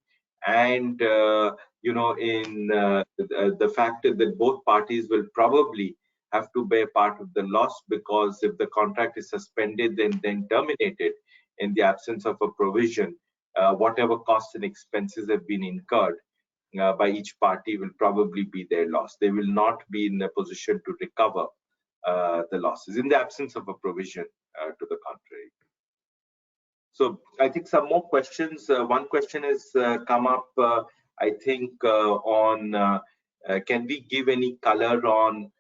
and in the fact that both parties will probably have to bear part of the loss, because if the contract is suspended then terminated in the absence of a provision, whatever costs and expenses have been incurred by each party will probably be their loss. They will not be in a position to recover the losses in the absence of a provision to the contrary. So I think some more questions. One question has come up, I think, on Can we give any color on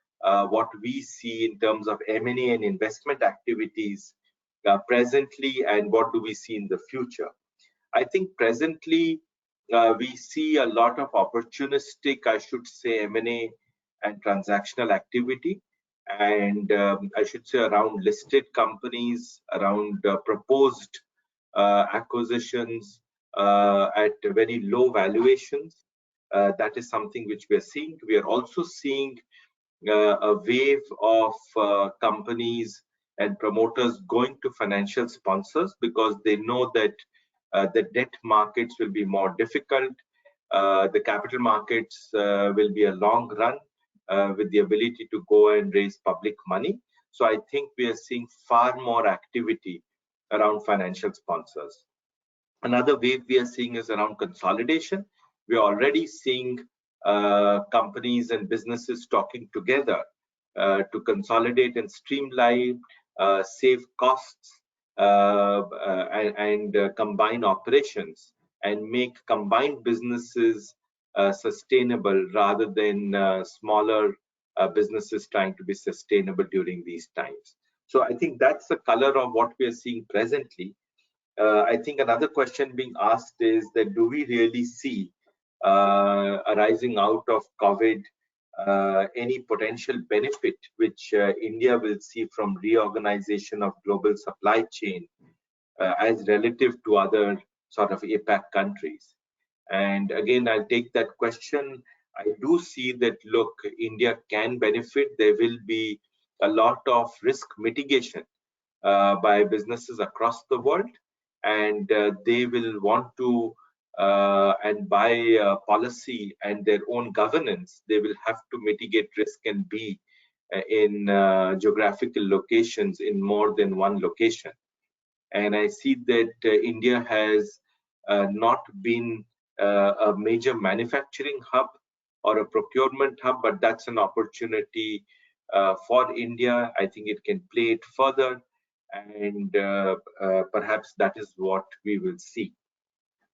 what we see in terms of M&A and investment activities presently, and what do we see in the future? I think presently we see a lot of opportunistic, I should say, M&A and transactional activity, and I should say around listed companies, around proposed acquisitions at very low valuations. That is something which we are seeing. We are also seeing a wave of companies and promoters going to financial sponsors because they know that the debt markets will be more difficult. The capital markets will be a long run with the ability to go and raise public money. So I think we are seeing far more activity around financial sponsors. Another wave we are seeing is around consolidation. We are already seeing companies and businesses talking together to consolidate and streamline, save costs, and combine operations and make combined businesses sustainable rather than smaller businesses trying to be sustainable during these times. So I think that's the color of what we are seeing presently. I think another question being asked is that do we really see arising out of COVID any potential benefit which India will see from reorganization of global supply chain as relative to other sort of APAC countries? And again, I'll take that question. I do see that, look, India can benefit. There will be a lot of risk mitigation by businesses across the world, and they will want to, and by policy and their own governance, they will have to mitigate risk and be in geographical locations in more than one location. And I see that India has not been a major manufacturing hub or a procurement hub, but that's an opportunity for India. I think it can play it further, and perhaps that is what we will see.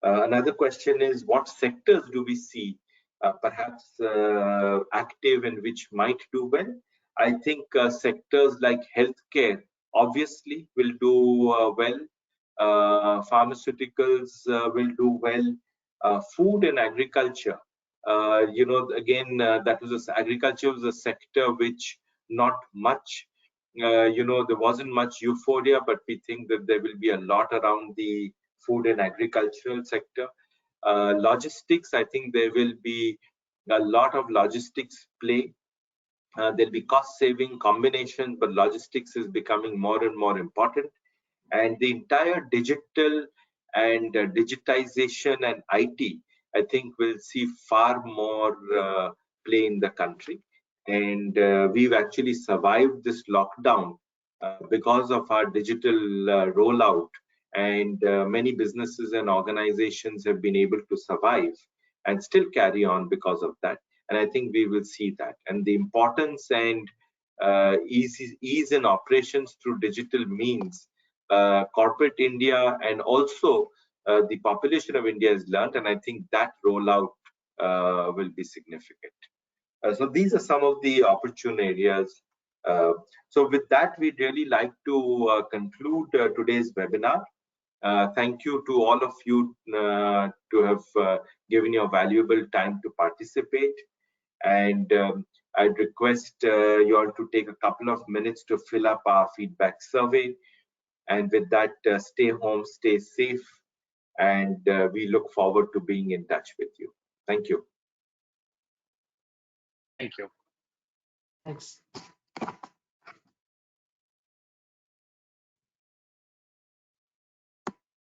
Another question is, what sectors do we see perhaps active and which might do well? I think sectors like healthcare obviously will do well. Pharmaceuticals will do well. Food and agriculture, that was agriculture was a sector which not much, there wasn't much euphoria, but we think that there will be a lot around the food and agricultural sector. Logistics, I think there will be a lot of logistics play. There'll be cost saving combination, but logistics is becoming more and more important. And the entire digital and digitization and IT, I think will see far more play in the country. And we've actually survived this lockdown because of our digital rollout, and many businesses and organizations have been able to survive and still carry on because of that. And I think we will see that. And the importance and ease in operations through digital means, corporate India and also the population of India has learned, and I think that rollout will be significant. So these are some of the opportune areas. So with that, we'd really like to conclude today's webinar. Thank you to all of you to have given your valuable time to participate. And I'd request you all to take a couple of minutes to fill up our feedback survey. And with that, stay home, stay safe, and we look forward to being in touch with you. Thank you. Thank you. Thanks.